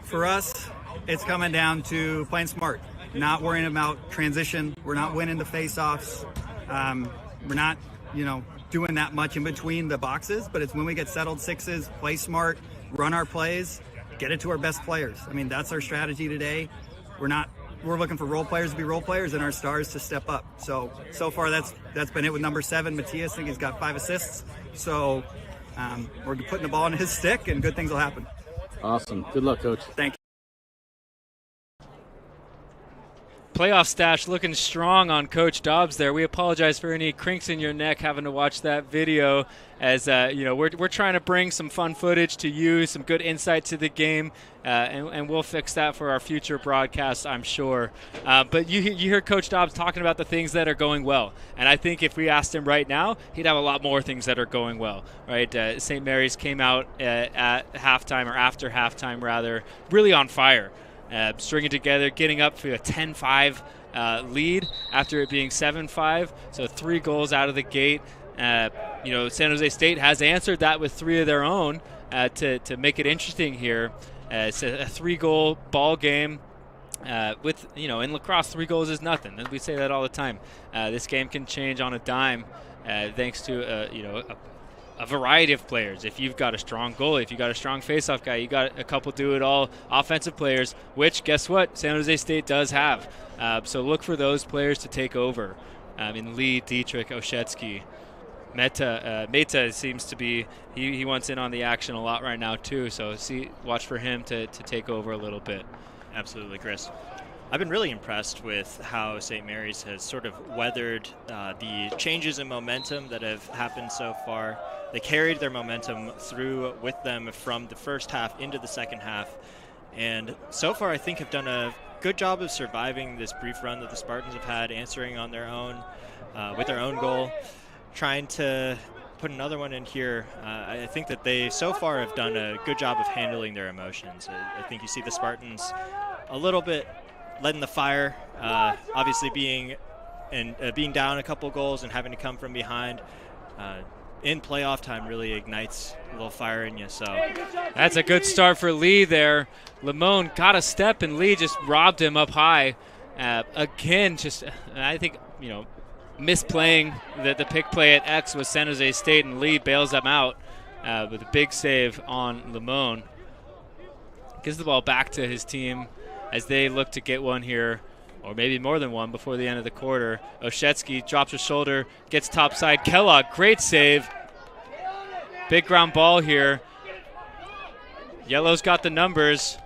[SPEAKER 5] For us, it's coming down to playing smart. Not worrying about transition. We're not winning the face-offs. We're not, you know, doing that much in between the boxes, but it's when we get settled sixes, play smart, run our plays, get it to our best players. I mean, that's our strategy today. We're looking for role players to be role players and our stars to step up. So far that's been it with number 7, Matthias. I think he's got 5 assists. So we're putting the ball in his stick and good things will happen.
[SPEAKER 4] Awesome. Good luck, Coach.
[SPEAKER 5] Thank you.
[SPEAKER 2] Playoff stash looking strong on Coach Dobbs there. We apologize for any crinks in your neck having to watch that video, as you know, we're trying to bring some fun footage to you, some good insight to the game, and we'll fix that for our future broadcasts, I'm sure. But you hear Coach Dobbs talking about the things that are going well, and I think if we asked him right now, he'd have a lot more things that are going well, right? St. Mary's came out at halftime, or after halftime rather, really on fire. Stringing together, getting up for a 10-5 lead after it being 7-5. So 3 goals out of the gate. You know, San Jose State has answered that with 3 of their own to make it interesting here. It's a 3-goal ball game. With, you know, in lacrosse, 3 goals is nothing. And we say that all the time. This game can change on a dime thanks to, you know, a variety of players. If you've got a strong goalie, if you've got a strong faceoff guy, you got a couple do-it-all offensive players, which, guess what, San Jose State does have. So look for those players to take over. In Lee, Dietrich, Oshetsky. Mehta seems to be, he wants in on the action a lot right now too, so watch for him to take over a little bit.
[SPEAKER 3] Absolutely, Chris. I've been really impressed with how St. Mary's has sort of weathered the changes in momentum that have happened so far. They carried their momentum through with them from the first half into the second half, and so far I think have done a good job of surviving this brief run that the Spartans have had, answering on their own with their own goal, trying to put another one in here. I think that they so far have done a good job of handling their emotions. I think you see the Spartans a little bit letting the fire, obviously being down a couple goals and having to come from behind in playoff time really ignites a little fire in you. So
[SPEAKER 2] that's a good start for Lee there. Limon got a step and Lee just robbed him up high. Again, just I think, misplaying the pick play at X was San Jose State, and Lee bails them out with a big save on Limon. Gives the ball back to his team as they look to get one here, or maybe more than one before the end of the quarter. Oshetsky drops his shoulder, gets topside. Kellogg, great save. Big ground ball here. Yellow's got the numbers.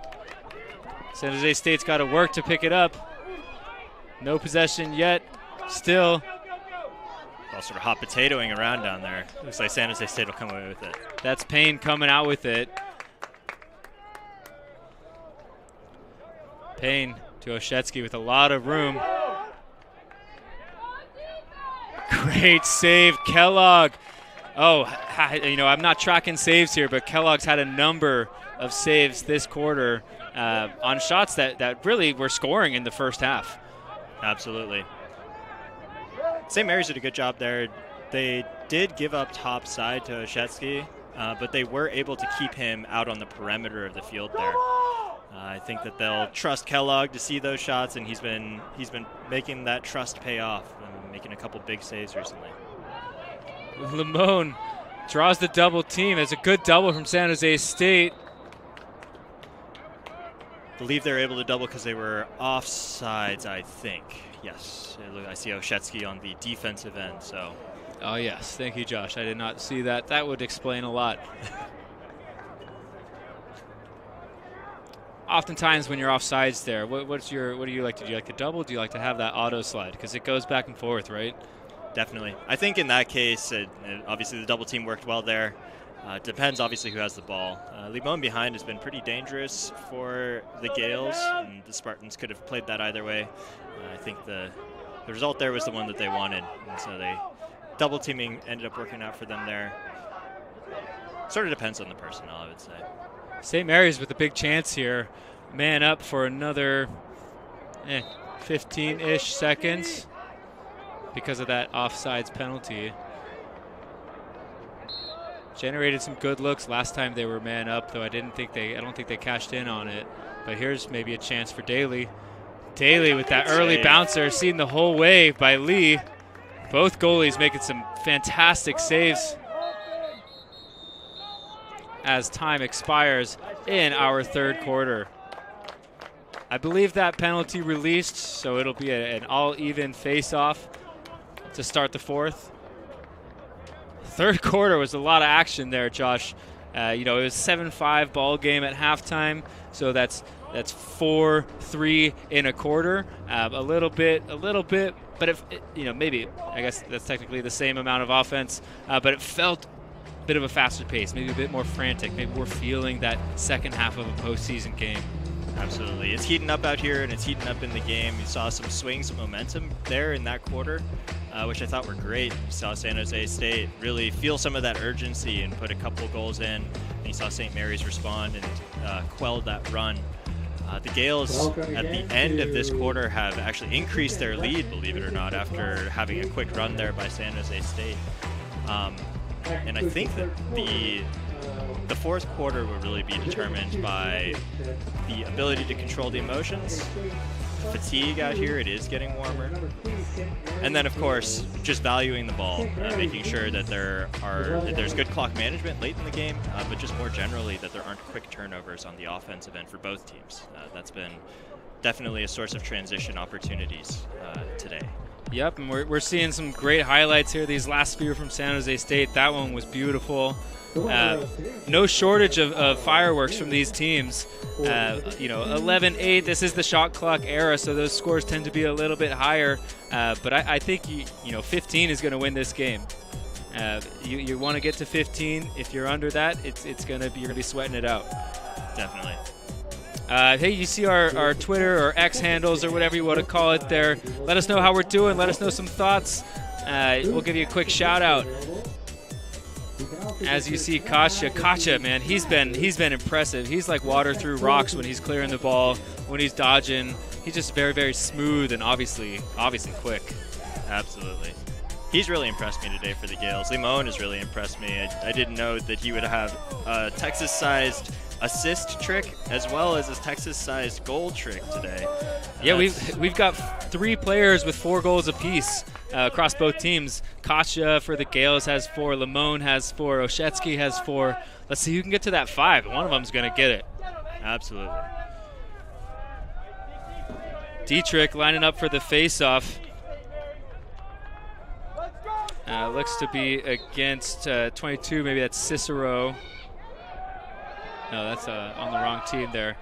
[SPEAKER 2] San Jose State's got to work to pick it up. No possession yet. Still.
[SPEAKER 3] All sort of hot potatoing around down there. Looks like San Jose State will come away with it.
[SPEAKER 2] That's Payne coming out with it. Payne to Oshetsky with a lot of room. Great save, Kellogg. Oh, I'm not tracking saves here, but Kellogg's had a number of saves this quarter on shots that really were scoring in the first half.
[SPEAKER 3] Absolutely. St. Mary's did a good job there. They did give up top side to Oshetsky, but they were able to keep him out on the perimeter of the field there. I think that they'll trust Kellogg to see those shots, and he's been making that trust pay off, and making a couple big saves recently.
[SPEAKER 2] Limon draws the double team. It's a good double from San Jose State.
[SPEAKER 3] I believe they were able to double because they were offsides, I think. Yes, I see Oshetsky on the defensive end. So.
[SPEAKER 2] Oh yes, thank you, Josh. I did not see that. That would explain a lot. Oftentimes when you're offsides there, what do you like to do? Do you like to double? Do you like to have that auto slide? Because it goes back and forth, right?
[SPEAKER 3] Definitely. I think in that case, obviously the double team worked well there. Depends obviously who has the ball. Limon behind has been pretty dangerous for the Gales, and the Spartans could have played that either way. I think the result there was the one that they wanted, and so they double teaming ended up working out for them there. Sort of depends on the personnel, I would say.
[SPEAKER 2] St. Mary's with a big chance here. Man up for another 15-ish seconds because of that offsides penalty. Generated some good looks last time they were man up, though I don't think they cashed in on it. But here's maybe a chance for Daly. Daly with that early bouncer, seen the whole way by Lee. Both goalies making some fantastic saves as time expires in our third quarter. I believe that penalty released, so it'll be an all-even face-off to start the fourth. Third quarter was a lot of action there, Josh. It was 7-5 ball game at halftime, so that's 4-3 in a quarter. A little bit, but maybe I guess that's technically the same amount of offense, but it felt a bit of a faster pace, maybe a bit more frantic. Maybe we're feeling that second half of a postseason game.
[SPEAKER 3] Absolutely. It's heating up out here, and it's heating up in the game. You saw some swings of momentum there in that quarter, which I thought were great. You saw San Jose State really feel some of that urgency and put a couple goals in. And you saw St. Mary's respond and quell that run. The Gales, at the end of this quarter, have actually increased their lead, believe it or not, after having a quick run there by San Jose State. And I think that the fourth quarter will really be determined by the ability to control the emotions, fatigue out here. It is getting warmer. And then, of course, just valuing the ball, making sure that there's good clock management late in the game, but just more generally that there aren't quick turnovers on the offensive end for both teams. That's been definitely a source of transition opportunities today.
[SPEAKER 2] Yep, and we're seeing some great highlights here. These last few from San Jose State. That one was beautiful. No shortage of fireworks from these teams. 11-8, this is the shot clock era, so those scores tend to be a little bit higher. But I think 15 is going to win this game. You want to get to 15. If you're under that, you're going to be sweating it out.
[SPEAKER 3] Definitely.
[SPEAKER 2] Hey, you see our Twitter or X handles or whatever you want to call it there. Let us know how we're doing. Let us know some thoughts. We'll give you a quick shout out. As you see, Kacha, man, he's been impressive. He's like water through rocks when he's clearing the ball, when he's dodging. He's just very, very smooth and obviously quick.
[SPEAKER 3] Absolutely. He's really impressed me today for the Gales. Limon has really impressed me. I didn't know that he would have a Texas-sized assist trick as well as a Texas-sized goal trick today.
[SPEAKER 2] Yeah, we've got 3 players with 4 goals apiece across both teams. Kacha for the Gales has 4, Limon has 4, Oshetsky has 4. Let's see who can get to that 5. One of them's going to get it.
[SPEAKER 3] Absolutely.
[SPEAKER 2] Dietrich lining up for the face-off. Looks to be against 22, maybe that's Cicero. No, that's on the wrong team there.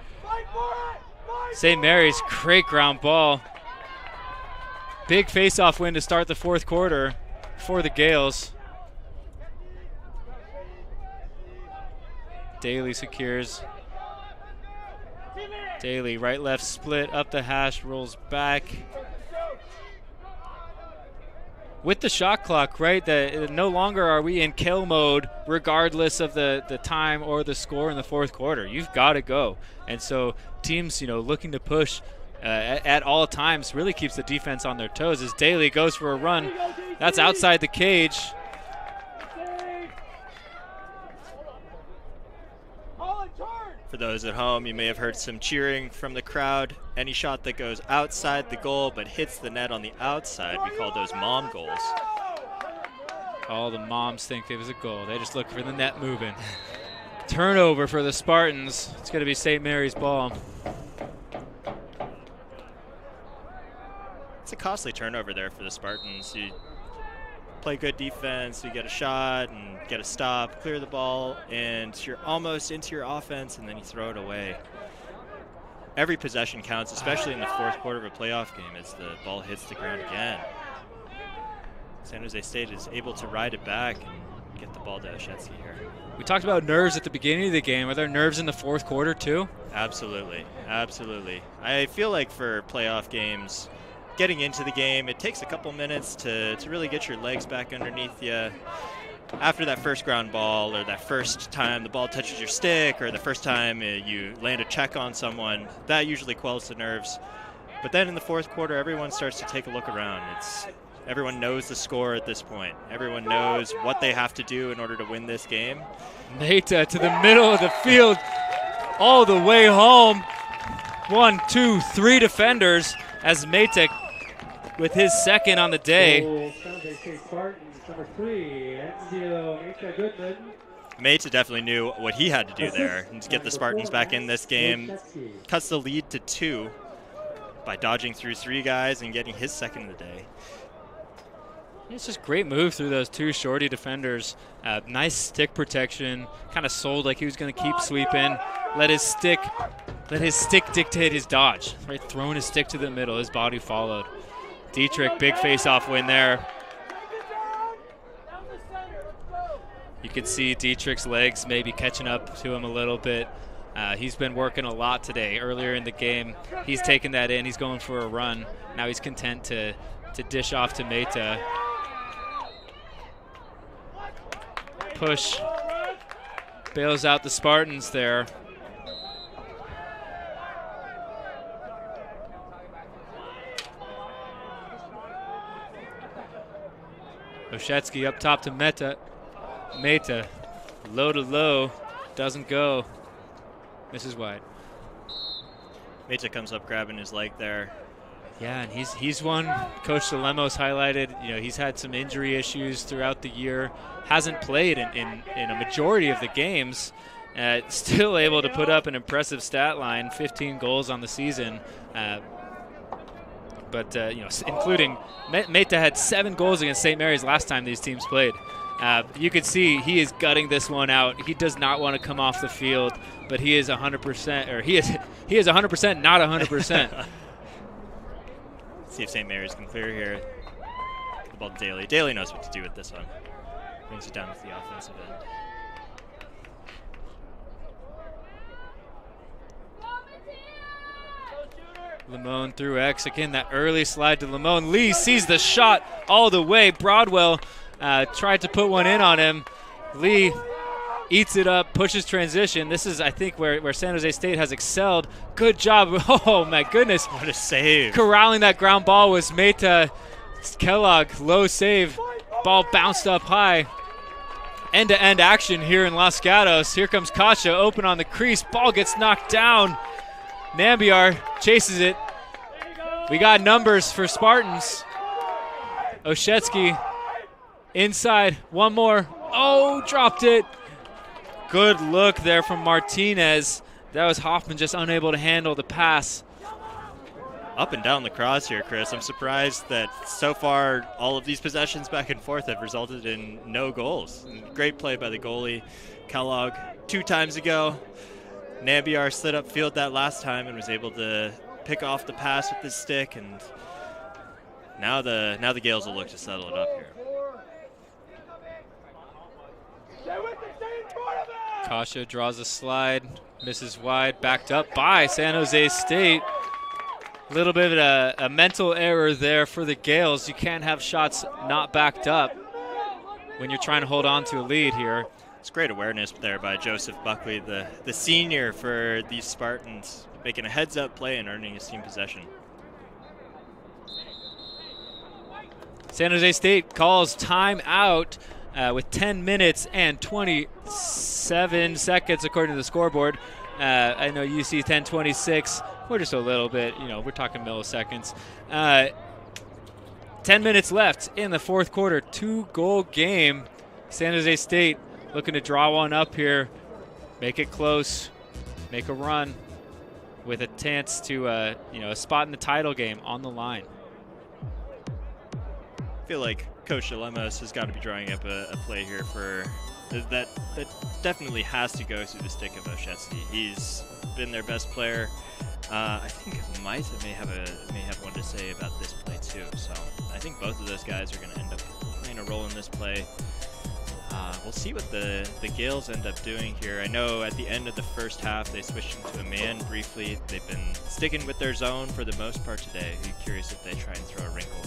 [SPEAKER 2] St. Mary's, great ground ball. Big face-off win to start the 4th quarter for the Gales. Daly secures. Daly, right-left split, up the hash, rolls back. With the shot clock, right, no longer are we in kill mode regardless of the time or the score in the 4th quarter. You've got to go. And so teams, looking to push at all times really keeps the defense on their toes. As Daly goes for a run, that's outside the cage.
[SPEAKER 3] For those at home, you may have heard some cheering from the crowd. Any shot that goes outside the goal but hits the net on the outside, we call those mom goals.
[SPEAKER 2] All the moms think it was a goal. They just look for the net moving. Turnover for the Spartans. It's going to be St. Mary's ball.
[SPEAKER 3] It's a costly turnover there for the Spartans. You play good defense, you get a shot and get a stop, clear the ball, and you're almost into your offense, and then you throw it away. Every possession counts, especially in the 4th quarter of a playoff game as the ball hits the ground again. San Jose State is able to ride it back and get the ball to Oshetsky here.
[SPEAKER 2] We talked about nerves at the beginning of the game. Are there nerves in the 4th quarter too?
[SPEAKER 3] Absolutely, absolutely. I feel like for playoff games, getting into the game, it takes a couple minutes to really get your legs back underneath you. After that first ground ball, or that first time the ball touches your stick, or the first time you land a check on someone, that usually quells the nerves. But then in the 4th quarter, everyone starts to take a look around. Everyone knows the score at this point. Everyone knows what they have to do in order to win this game.
[SPEAKER 2] Meta to the middle of the field, all the way home. 1, 2, 3 defenders as Meta with his 2nd on the day.
[SPEAKER 3] Meta definitely knew what he had to do there and to get the Spartans back in this game. Cuts the lead to 2 by dodging through 3 guys and getting his 2nd of the day.
[SPEAKER 2] It's just great move through those 2 shorty defenders. Nice stick protection. Kind of sold like he was going to keep sweeping. Let his stick dictate his dodge. Right, throwing his stick to the middle. His body followed. Dietrich, big face-off win there. You can see Dietrich's legs maybe catching up to him a little bit. He's been working a lot today. Earlier in the game, he's taken that in. He's going for a run. Now he's content to dish off to Meta. Push. Bails out the Spartans there. Oshetsky up top to Meta. Low to low. Doesn't go. Misses wide.
[SPEAKER 3] Meta comes up grabbing his leg there.
[SPEAKER 2] Yeah, and he's one Coach Delemos highlighted. He's had some injury issues throughout the year. Hasn't played in a majority of the games. Still able to put up an impressive stat line, 15 goals on the season. but including Meta had 7 goals against St. Mary's last time these teams played. You can see he is gutting this one out. He does not want to come off the field, but he is 100%, or he is 100% not 100%.
[SPEAKER 3] See if St. Mary's can clear here. The ball to Daly. Daly knows what to do with this one. Brings it down to the offensive end.
[SPEAKER 2] Lamone through X. Again, that early slide to Lamone. Lee sees the shot all the way. Broadwell tried to put one in on him. Lee eats it up, pushes transition. This is, I think, where San Jose State has excelled. Good job. Oh, my goodness.
[SPEAKER 3] What a save.
[SPEAKER 2] Corralling that ground ball was Meta. Kellogg, low save. Ball bounced up high. End-to-end action here in Los Gatos. Here comes Kasha, open on the crease. Ball gets knocked down. Nambiar chases it. We got numbers for Spartans. Oshetsky inside. One more. Oh, dropped it. Good look there from Martinez. That was Hoffman just unable to handle the pass.
[SPEAKER 3] Up and down the cross here, Chris. I'm surprised that so far all of these possessions back and forth have resulted in no goals. Great play by the goalie, Kellogg, 2 times ago. Nambiar slid up field that last time and was able to pick off the pass with his stick, and now the Gales will look to settle it up here.
[SPEAKER 2] Kasha draws a slide, misses wide, backed up by San Jose State. A little bit of a mental error there for the Gales. You can't have shots not backed up when you're trying to hold on to a lead here.
[SPEAKER 3] It's great awareness there by Joseph Buckley, the senior for these Spartans, making a heads-up play and earning his team possession.
[SPEAKER 2] San Jose State calls timeout with 10 minutes and 27 seconds according to the scoreboard. I know you see 10:26. We're just a little bit, we're talking milliseconds. 10 minutes left in the fourth quarter. 2-goal game. San Jose State looking to draw one up here, make it close, make a run with a chance to, a spot in the title game on the line.
[SPEAKER 3] I feel like Coach Lemos has got to be drawing up a play here for that definitely has to go through the stick of Oshetsky. He's been their best player. I think Maita may have one to say about this play too. So I think both of those guys are going to end up playing a role in this play. We'll see what the Gales end up doing here. I know at the end of the first half they switched into a man briefly. They've been sticking with their zone for the most part today. I'm curious if they try and throw a wrinkle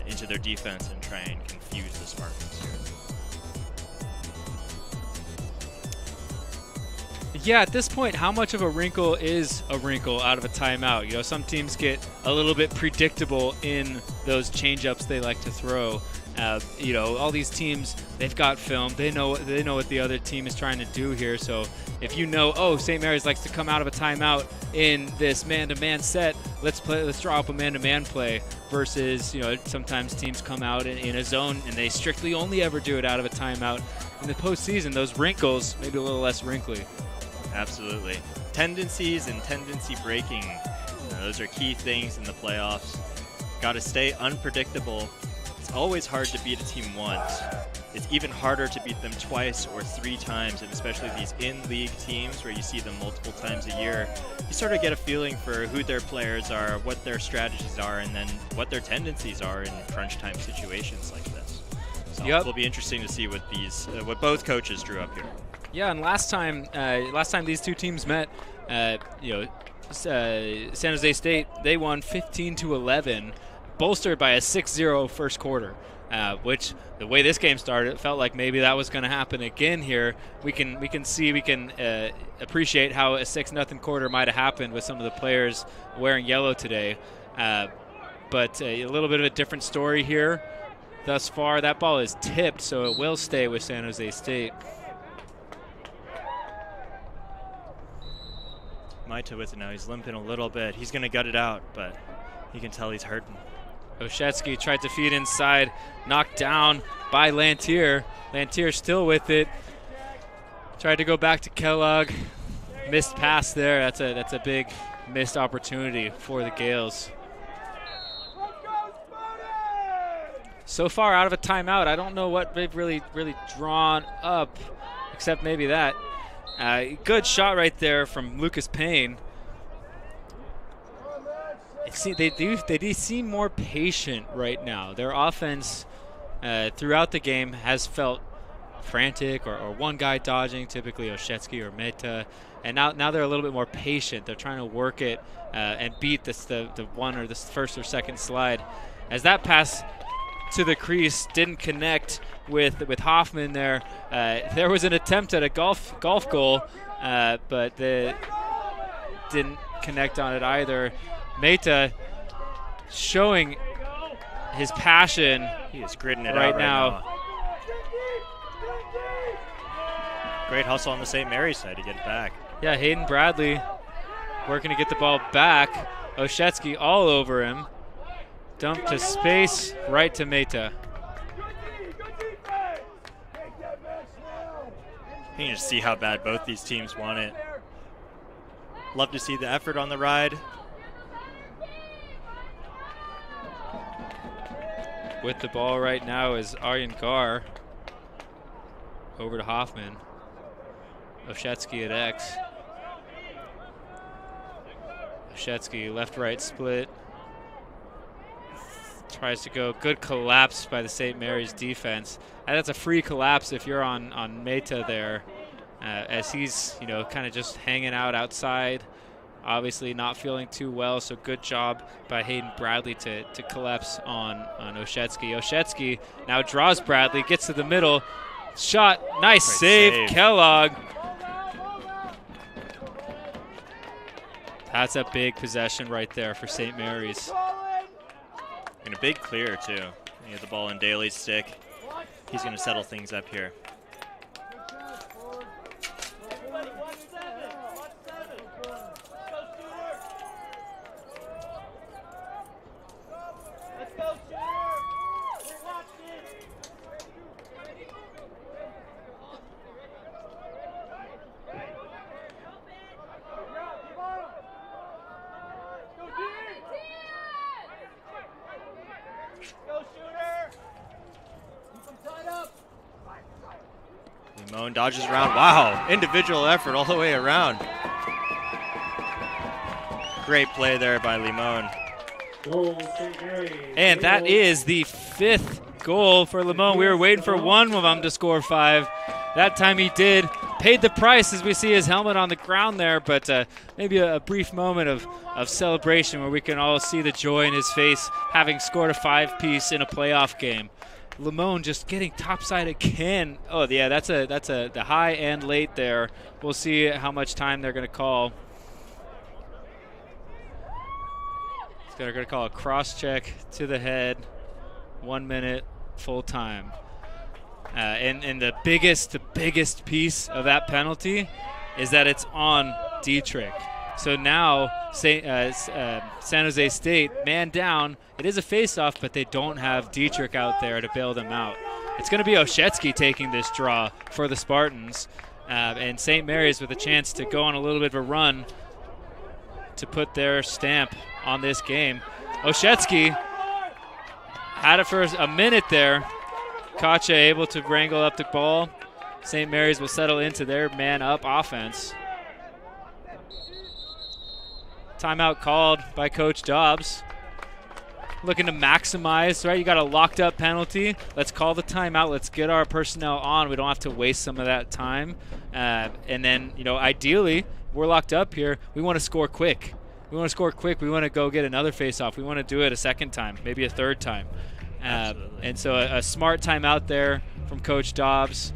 [SPEAKER 3] into their defense and try and confuse the Spartans here.
[SPEAKER 2] Yeah, at this point, how much of a wrinkle is a wrinkle out of a timeout? Some teams get a little bit predictable in those change-ups they like to throw. All these teams, they've got film. They know what the other team is trying to do here. So if St. Mary's likes to come out of a timeout in this man-to-man set, let's draw up a man-to-man play. Versus, sometimes teams come out in a zone and they strictly only ever do it out of a timeout. In the postseason, those wrinkles maybe a little less wrinkly.
[SPEAKER 3] Absolutely. Tendencies and tendency breaking, those are key things in the playoffs. Got to stay unpredictable. It's always hard to beat a team once. It's even harder to beat them twice or 3 times, and especially these in-league teams where you see them multiple times a year. You sort of get a feeling for who their players are, what their strategies are, and then what their tendencies are in crunch time situations like this. So It'll be interesting to see what both coaches drew up here.
[SPEAKER 2] Yeah, and last time these two teams met, San Jose State, they won 15-11, bolstered by a 6-0 first quarter. Which the way this game started, it felt like maybe that was going to happen again here. We can appreciate how a 6-0 quarter might have happened with some of the players wearing yellow today. But a little bit of a different story here thus far. That ball is tipped, so it will stay with San Jose State.
[SPEAKER 3] Maita with it now. He's limping a little bit. He's going to gut it out, but you can tell he's hurting.
[SPEAKER 2] Oshetsky tried to feed inside, knocked down by Lantier. Lantier still with it. Tried to go back to Kellogg. Missed pass there. That's a big missed opportunity for the Gales. so far out of a timeout. I don't know what they've really drawn up, except maybe that. Good shot right there from Lucas Payne. They do seem more patient right now. Their offense throughout the game has felt frantic or one guy dodging, typically Oshetsky or Meta, and now they're a little bit more patient. They're trying to work it and beat the one or the first or second slide. As that pass to the crease didn't connect with Hoffman there. There was an attempt at a golf goal, but they didn't connect on it either. Meta showing his passion.
[SPEAKER 3] He is gritting it out right now. Great hustle on the St. Mary's side to get it back.
[SPEAKER 2] Yeah, Hayden Bradley working to get the ball back. Oshetsky all over him. Dump to space, right to Meta.
[SPEAKER 3] You can just see how bad both these teams want it. Love to see the effort on the ride.
[SPEAKER 2] With the ball right now is Aryan Gar. Over to Hoffman. Oshetsky at X. Oshetsky left-right split. Tries to go. Good collapse by the St. Mary's defense. And that's a free collapse if you're on Meta there, as he's kind of just hanging out outside. Obviously not feeling too well, so good job by Hayden Bradley to collapse on Oshetsky. Oshetsky now draws Bradley, gets to the middle. Shot, nice save, Kellogg. That's a big possession right there for St. Mary's.
[SPEAKER 3] And a big clear, too. You get the ball in Daly's stick. He's going to settle things up here. Limon dodges around. Wow, individual effort all the way around. Great play there by Limon.
[SPEAKER 2] And that is the 5th goal for Limon. We were waiting for one of them to score 5. That time he did. Paid the price as we see his helmet on the ground there, but maybe a brief moment of celebration where we can all see the joy in his face having scored a 5-piece in a playoff game. Limon just getting topside again. Oh yeah, that's the high and late there. We'll see how much time they're going to call. They're going to call a cross check to the head. 1 minute, full time. And the biggest piece of that penalty is that it's on Dietrich. So now San Jose State, man down. It is a face-off, but they don't have Dietrich out there to bail them out. It's going to be Oshetsky taking this draw for the Spartans. And St. Mary's with a chance to go on a little bit of a run to put their stamp on this game. Oshetsky had it for a minute there. Kacha able to wrangle up the ball. St. Mary's will settle into their man-up offense. Timeout called by Coach Dobbs. Looking to maximize, right? You got a locked up penalty. Let's call the timeout. Let's get our personnel on. We don't have to waste some of that time. And then, ideally, we're locked up here. We want to score quick. We want to go get another face-off. We want to do it a second time, maybe a third time. And so a smart timeout there from Coach Dobbs.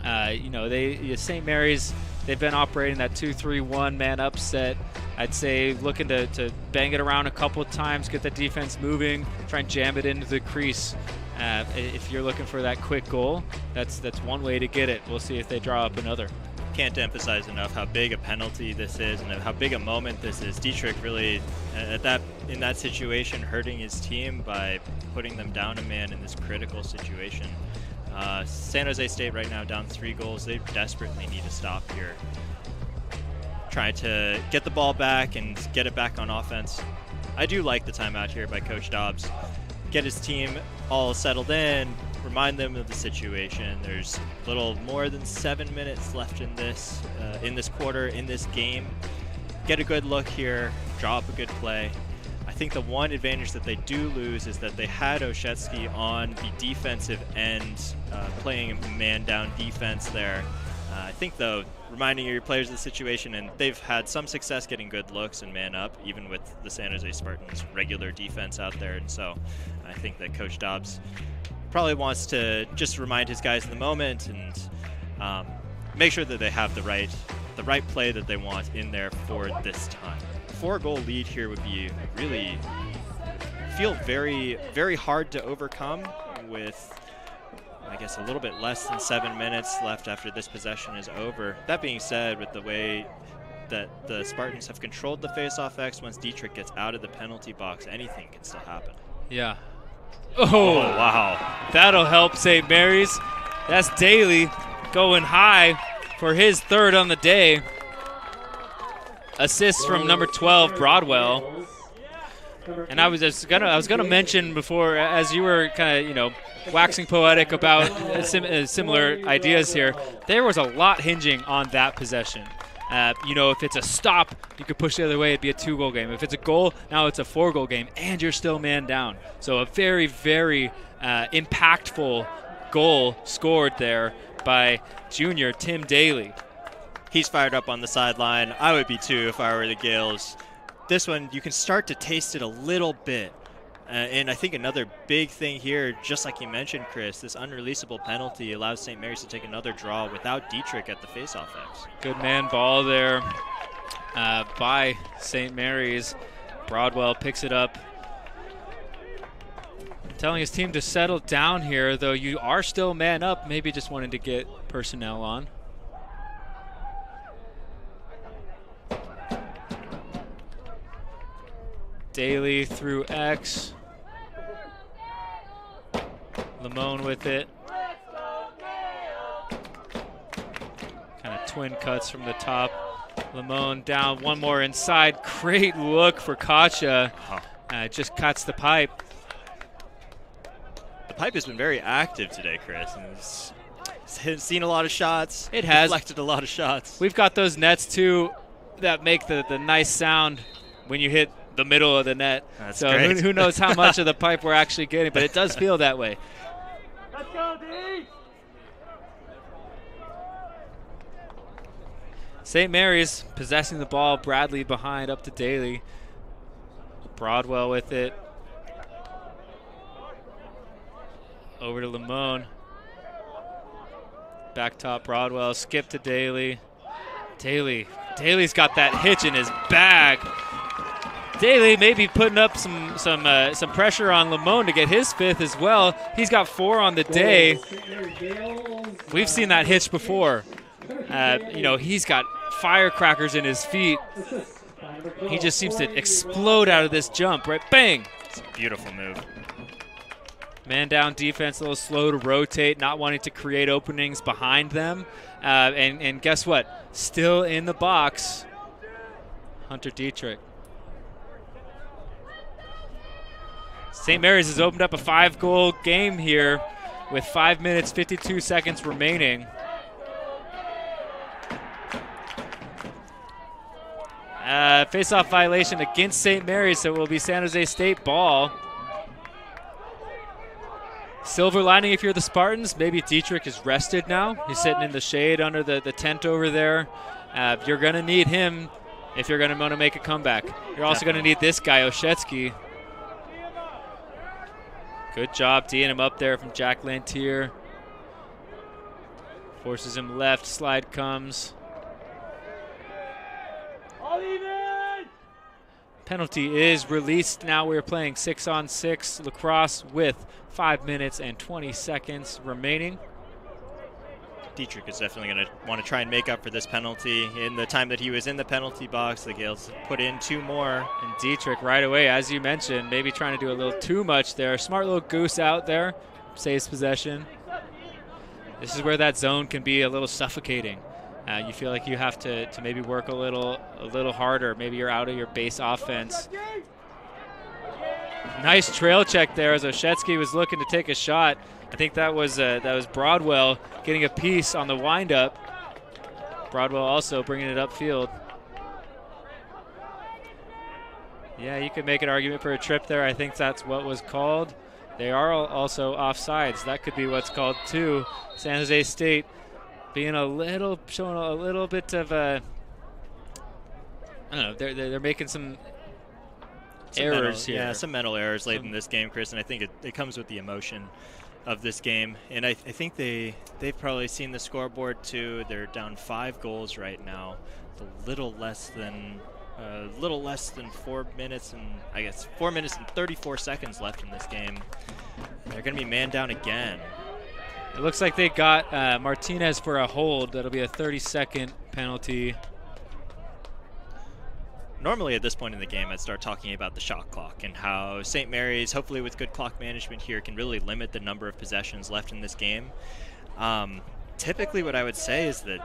[SPEAKER 2] St. Mary's, they've been operating that 2-3-1 man upset. I'd say looking to bang it around a couple of times, get the defense moving, try and jam it into the crease. If you're looking for that quick goal, that's one way to get it. We'll see if they draw up another.
[SPEAKER 3] Can't emphasize enough how big a penalty this is and how big a moment this is. Dietrich really, in that situation, hurting his team by putting them down a man in this critical situation. San Jose State right now down 3 goals. They desperately need to stop here. Trying to get the ball back and get it back on offense. I do like the timeout here by Coach Dobbs. get his team all settled in, remind them of the situation. There's a little more than 7 minutes left in this quarter, in this game. Get a good look here, draw up a good play. I think the one advantage that they do lose is that they had Oshetsky on the defensive end, playing man-down defense there. I think, though, reminding your players of the situation, and they've had some success getting good looks and man up, even with the San Jose Spartans' regular defense out there. And so I think that Coach Dobbs probably wants to just remind his guys in the moment and make sure that they have the right play that they want in there for this time. A 4-goal lead here would be really feel very, very hard to overcome with, I guess, a little bit less than 7 minutes left after this possession is over. That being said, with the way that the Spartans have controlled the face-off X, once Dietrich gets out of the penalty box, anything can still happen.
[SPEAKER 2] Yeah. Oh, wow. That'll help St. Mary's. That's Daly going high for his 3rd on the day. Assists from number 12, Broadwell. And I was gonna mention before, as you were kind of, waxing poetic about similar ideas here, there was a lot hinging on that possession. If it's a stop, you could push the other way, it'd be a 2-goal game. If it's a goal, now it's a 4-goal game, and you're still man down. So a very, very impactful goal scored there by junior Tim Daly.
[SPEAKER 3] He's fired up on the sideline. I would be too if I were the Gales. This one, you can start to taste it a little bit. And I think another big thing here, just like you mentioned, Chris, this unreleasable penalty allows St. Mary's to take another draw without Dietrich at the faceoff X.
[SPEAKER 2] Good man ball there by St. Mary's. Broadwell picks it up. Telling his team to settle down here, though you are still man up, maybe just wanting to get personnel on. Daly through X. Lamone with it. Kind of twin cuts from the top. Lamone down, one more inside. Great look for Kacha. Just cuts the pipe.
[SPEAKER 3] The pipe has been very active today, Chris. And it's seen a lot of shots.
[SPEAKER 2] It has.
[SPEAKER 3] Deflected a lot of shots.
[SPEAKER 2] We've got those nets, too, that make the nice sound when you hit the middle of the net.
[SPEAKER 3] That's
[SPEAKER 2] so
[SPEAKER 3] great.
[SPEAKER 2] Who knows how much of the pipe we're actually getting, but it does feel that way.
[SPEAKER 1] Let's go, D!
[SPEAKER 2] St. Mary's possessing the ball. Bradley behind, up to Daly. Broadwell with it. Over to Lamone. Back top, Broadwell. Skip to Daly. Daly's got that hitch in his bag. Daly maybe putting up some pressure on Lamone to get his 5th as well. He's got 4 on the day. We've seen that hitch before. He's got firecrackers in his feet. He just seems to explode out of this jump, right? Bang!
[SPEAKER 3] It's a beautiful move.
[SPEAKER 2] Man down defense, a little slow to rotate, not wanting to create openings behind them. And guess what? Still in the box, Hunter Dietrich. St. Mary's has opened up a 5-goal game here with 5 minutes, 52 seconds remaining. Face-off violation against St. Mary's, so it will be San Jose State ball. Silver lining if you're the Spartans, maybe Dietrich is rested now. He's sitting in the shade under the tent over there. You're going to need him if you're going to want to make a comeback. You're also going to need this guy, Oshetsky. Good job teeing him up there from Jack Lantier. Forces him left, slide comes. Penalty is released. Now we're playing 6-on-6 lacrosse with 5 minutes and 20 seconds remaining.
[SPEAKER 3] Dietrich is definitely going to want to try and make up for this penalty. In the time that he was in the penalty box, the Gales put in 2 more.
[SPEAKER 2] And Dietrich right away, as you mentioned, maybe trying to do a little too much there. Smart little goose out there, saves possession. This is where that zone can be a little suffocating. You feel like you have to maybe work a little harder. Maybe you're out of your base offense. Nice trail check there as Oshetsky was looking to take a shot. I think that was Broadwell getting a piece on the windup. Broadwell also bringing it upfield. Yeah, you could make an argument for a trip there. I think that's what was called. They are also offsides. That could be what's called too. San Jose State being showing a little bit of a, I don't know, they're making some errors here.
[SPEAKER 3] Yeah, some mental errors late in this game, Chris, and I think it comes with the emotion of this game. And I think they've probably seen the scoreboard too. They're down 5 goals right now. It's a little less than 4 minutes, and I guess 4 minutes and 34 seconds left in this game. They're going to be man down again.
[SPEAKER 2] It looks like they got Martinez for a hold. That'll be a 30-second penalty.
[SPEAKER 3] Normally at this point in the game, I'd start talking about the shot clock and how St. Mary's, hopefully with good clock management here, can really limit the number of possessions left in this game. Typically what I would say is that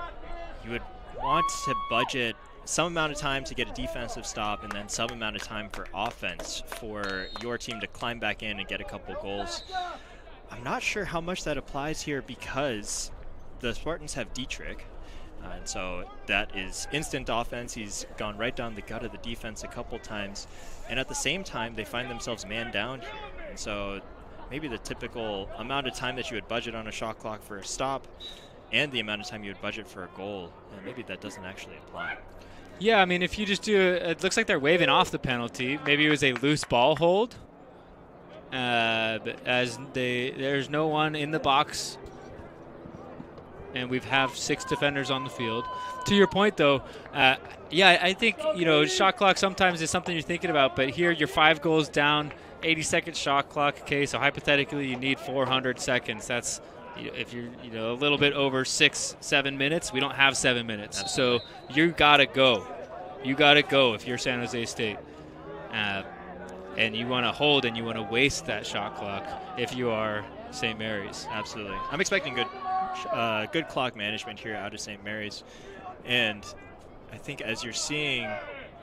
[SPEAKER 3] you would want to budget some amount of time to get a defensive stop and then some amount of time for offense for your team to climb back in and get a couple goals. I'm not sure how much that applies here because the Spartans have Dietrich. And so that is instant offense. He's gone right down the gut of the defense a couple times. And at the same time, they find themselves man down here. And so maybe the typical amount of time that you would budget on a shot clock for a stop and the amount of time you would budget for a goal, maybe that doesn't actually apply.
[SPEAKER 2] Yeah, I mean, if you just do it looks like they're waving off the penalty. Maybe it was a loose ball hold. As there's no one in the box, and we have 6 defenders on the field. To your point, though, yeah, I think, shot clock sometimes is something you're thinking about, but here you're 5 goals down, 80-second shot clock. Okay, so hypothetically you need 400 seconds. That's, if you're a little bit over 6-7 minutes, we don't have 7 minutes. Absolutely. So you gotta go. You gotta go if you're San Jose State. And you want to hold and you want to waste that shot clock if you are St. Mary's.
[SPEAKER 3] Absolutely. I'm expecting good clock management here out of St. Mary's. And I think as you're seeing,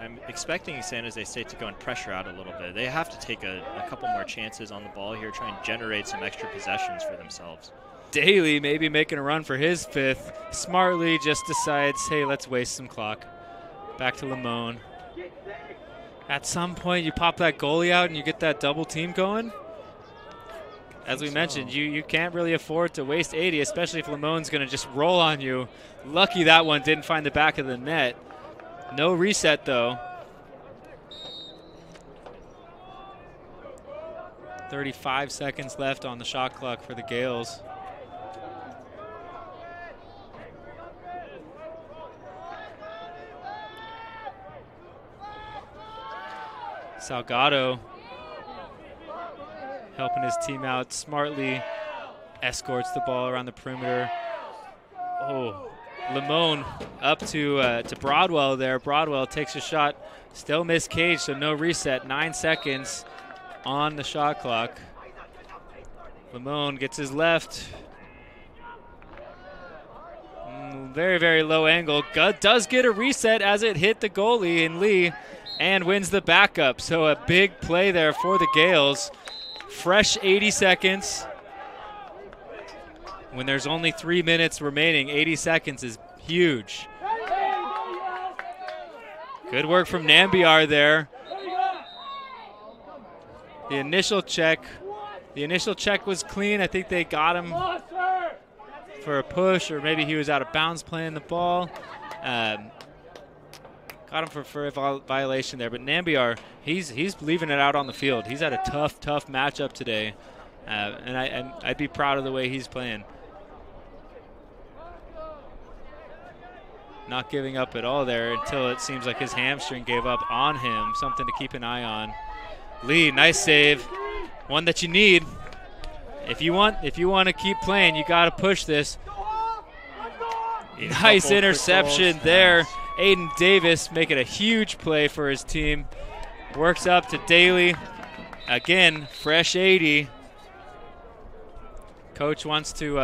[SPEAKER 3] I'm expecting San Jose State to go and pressure out a little bit. They have to take a couple more chances on the ball here, try and generate some extra possessions for themselves.
[SPEAKER 2] Daly maybe making a run for his 5th. Smartly just decides, hey, let's waste some clock. Back to Limon. At some point, you pop that goalie out and you get that double team going. As we mentioned, you can't really afford to waste 80, especially if Limon's going to just roll on you. Lucky that one didn't find the back of the net. No reset, though. 35 seconds left on the shot clock for the Gales. Salgado helping his team out smartly, escorts the ball around the perimeter. Oh, Limon up to Broadwell there. Broadwell takes a shot, still missed cage, so no reset. 9 seconds on the shot clock. Limon gets his left. Very, very low angle. Does get a reset as it hit the goalie in Lee and wins the backup. So a big play there for the Gales. Fresh 80 seconds. When there's only 3 minutes remaining, 80 seconds is huge. Good work from Nambiar there. The initial check was clean. I think they got him for a push, or maybe he was out of bounds playing the ball. Got him for a violation there. But Nambiar, he's leaving it out on the field. He's had a tough matchup today, and I'd be proud of the way he's playing. Not giving up at all there until it seems like his hamstring gave up on him. Something to keep an eye on. Lee, nice save. One that you need. If you want to keep playing, you got to push this. Nice interception there. Aiden Davis making a huge play for his team. Works up to Daly. Again, fresh 80. Coach wants to...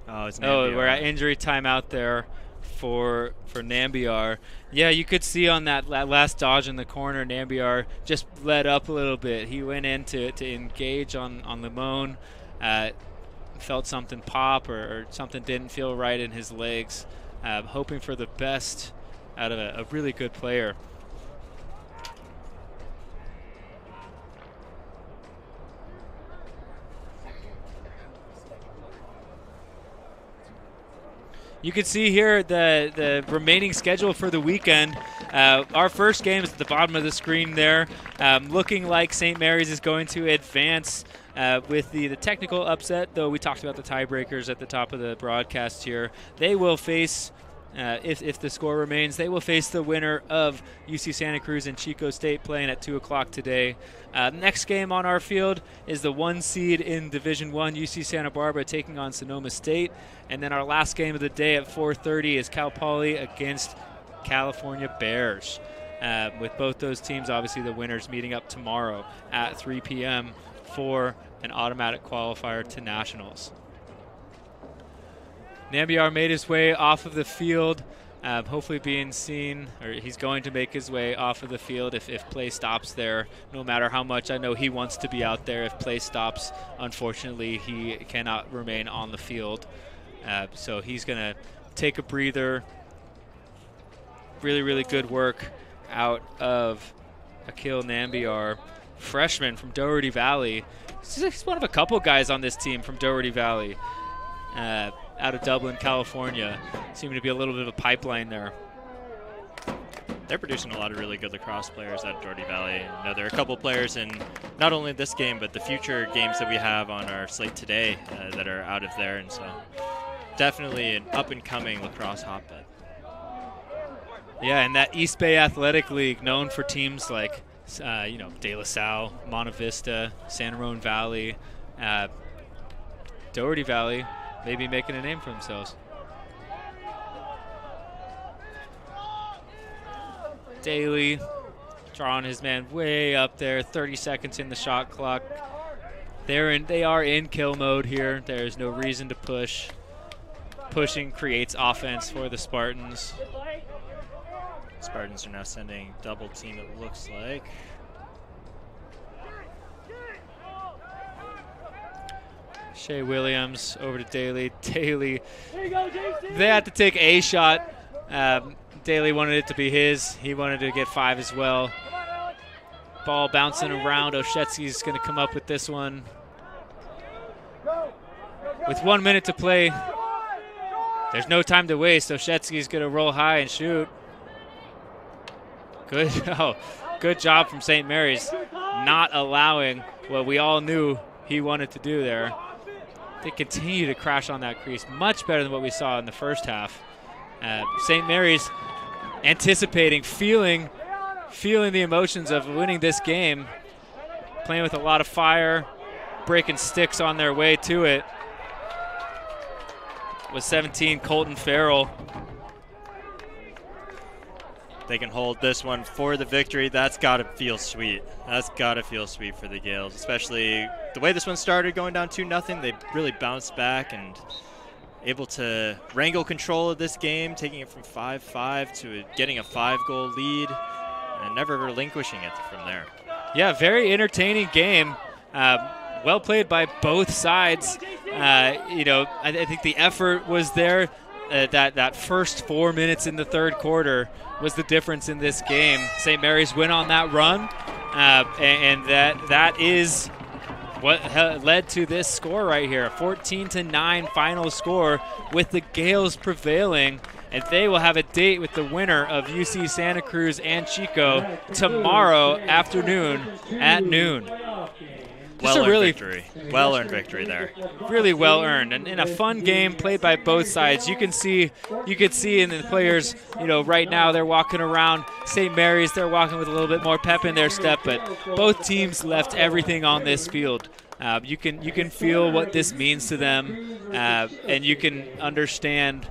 [SPEAKER 2] we're at injury timeout there for Nambiar. Yeah, you could see on that last dodge in the corner, Nambiar just let up a little bit. He went in to engage on Limon, felt something pop or something didn't feel right in his legs, hoping for the best out of a really good player. You can see here the remaining schedule for the weekend. Our first game is at the bottom of the screen there, looking like St. Mary's is going to advance with the technical upset, though we talked about the tiebreakers at the top of the broadcast here. They will face, if the score remains, they will face the winner of UC Santa Cruz and Chico State playing at 2 o'clock today. Next game on our field is the 1 seed in Division 1, UC Santa Barbara taking on Sonoma State. And then our last game of the day at 4:30 is Cal Poly against California Bears. With both those teams, obviously the winners meeting up tomorrow at 3 p.m. for an automatic qualifier to nationals. Nambiar made his way off of the field, hopefully being seen, or he's going to make his way off of the field if play stops there, no matter how much I know he wants to be out there. If play stops, unfortunately, he cannot remain on the field. So he's going to take a breather. Really, really good work out of Akil Nambiar, freshman from Doherty Valley. He's one of a couple guys on this team from Doherty Valley. Out of Dublin, California. Seeming to be a little bit of a pipeline there.
[SPEAKER 3] They're producing a lot of really good lacrosse players out of Doherty Valley. You know, there are a couple players in not only this game, but the future games that we have on our slate today that are out of there. And so definitely an up-and-coming lacrosse hotbed.
[SPEAKER 2] Yeah, and that East Bay Athletic League, known for teams like, De La Salle, Monte Vista, San Ramon Valley, Doherty Valley, maybe making a name for themselves. Daly drawing his man way up there, 30 seconds in the shot clock. They are in kill mode here. There's no reason to push. Pushing creates offense for the Spartans.
[SPEAKER 3] Spartans are now sending double team, it looks like.
[SPEAKER 2] Shea Williams over to Daly. Daly, they had to take a shot. Daly wanted it to be his. He wanted to get 5 as well. Ball bouncing around. Oshetsky's going to come up with this one. With 1 minute to play, there's no time to waste. Oshetsky's going to roll high and shoot. Good job from St. Mary's, not allowing what we all knew he wanted to do there. They continue to crash on that crease, much better than what we saw in the first half. St. Mary's anticipating, feeling the emotions of winning this game, playing with a lot of fire, breaking sticks on their way to it. With 17, Colton Farrell.
[SPEAKER 3] They can hold this one for the victory. That's got to feel sweet. That's got to feel sweet for the Gales, especially the way this one started, going down 2-0. They really bounced back and able to wrangle control of this game, taking it from 5-5 to getting a 5-goal lead and never relinquishing it from there.
[SPEAKER 2] Yeah, very entertaining game. Well played by both sides. I think the effort was there. That first 4 minutes in the third quarter was the difference in this game. St. Mary's went on that run, and that is what led to this score right here. 14-9 final score with the Gales prevailing, and they will have a date with the winner of UC Santa Cruz and Chico tomorrow afternoon at noon.
[SPEAKER 3] Well-earned victory there.
[SPEAKER 2] Really well earned, and in a fun game played by both sides. You could see in the players, right now they're walking around. St. Mary's, they're walking with a little bit more pep in their step, but both teams left everything on this field. You can feel what this means to them, and you can understand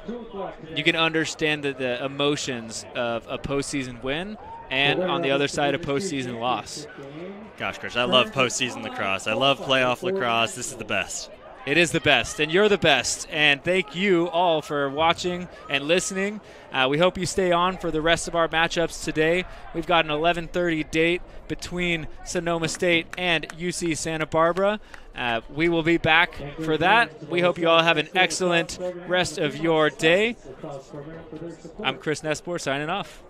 [SPEAKER 2] the emotions of a postseason win, and on the other side, a postseason loss.
[SPEAKER 3] Gosh, Chris, I love postseason lacrosse. I love playoff lacrosse. This is the best.
[SPEAKER 2] It is the best, and you're the best. And thank you all for watching and listening. We hope you stay on for the rest of our matchups today. We've got an 11:30 date between Sonoma State and UC Santa Barbara. We will be back for that. We hope you all have an excellent rest of your day. I'm Chris Nespor signing off.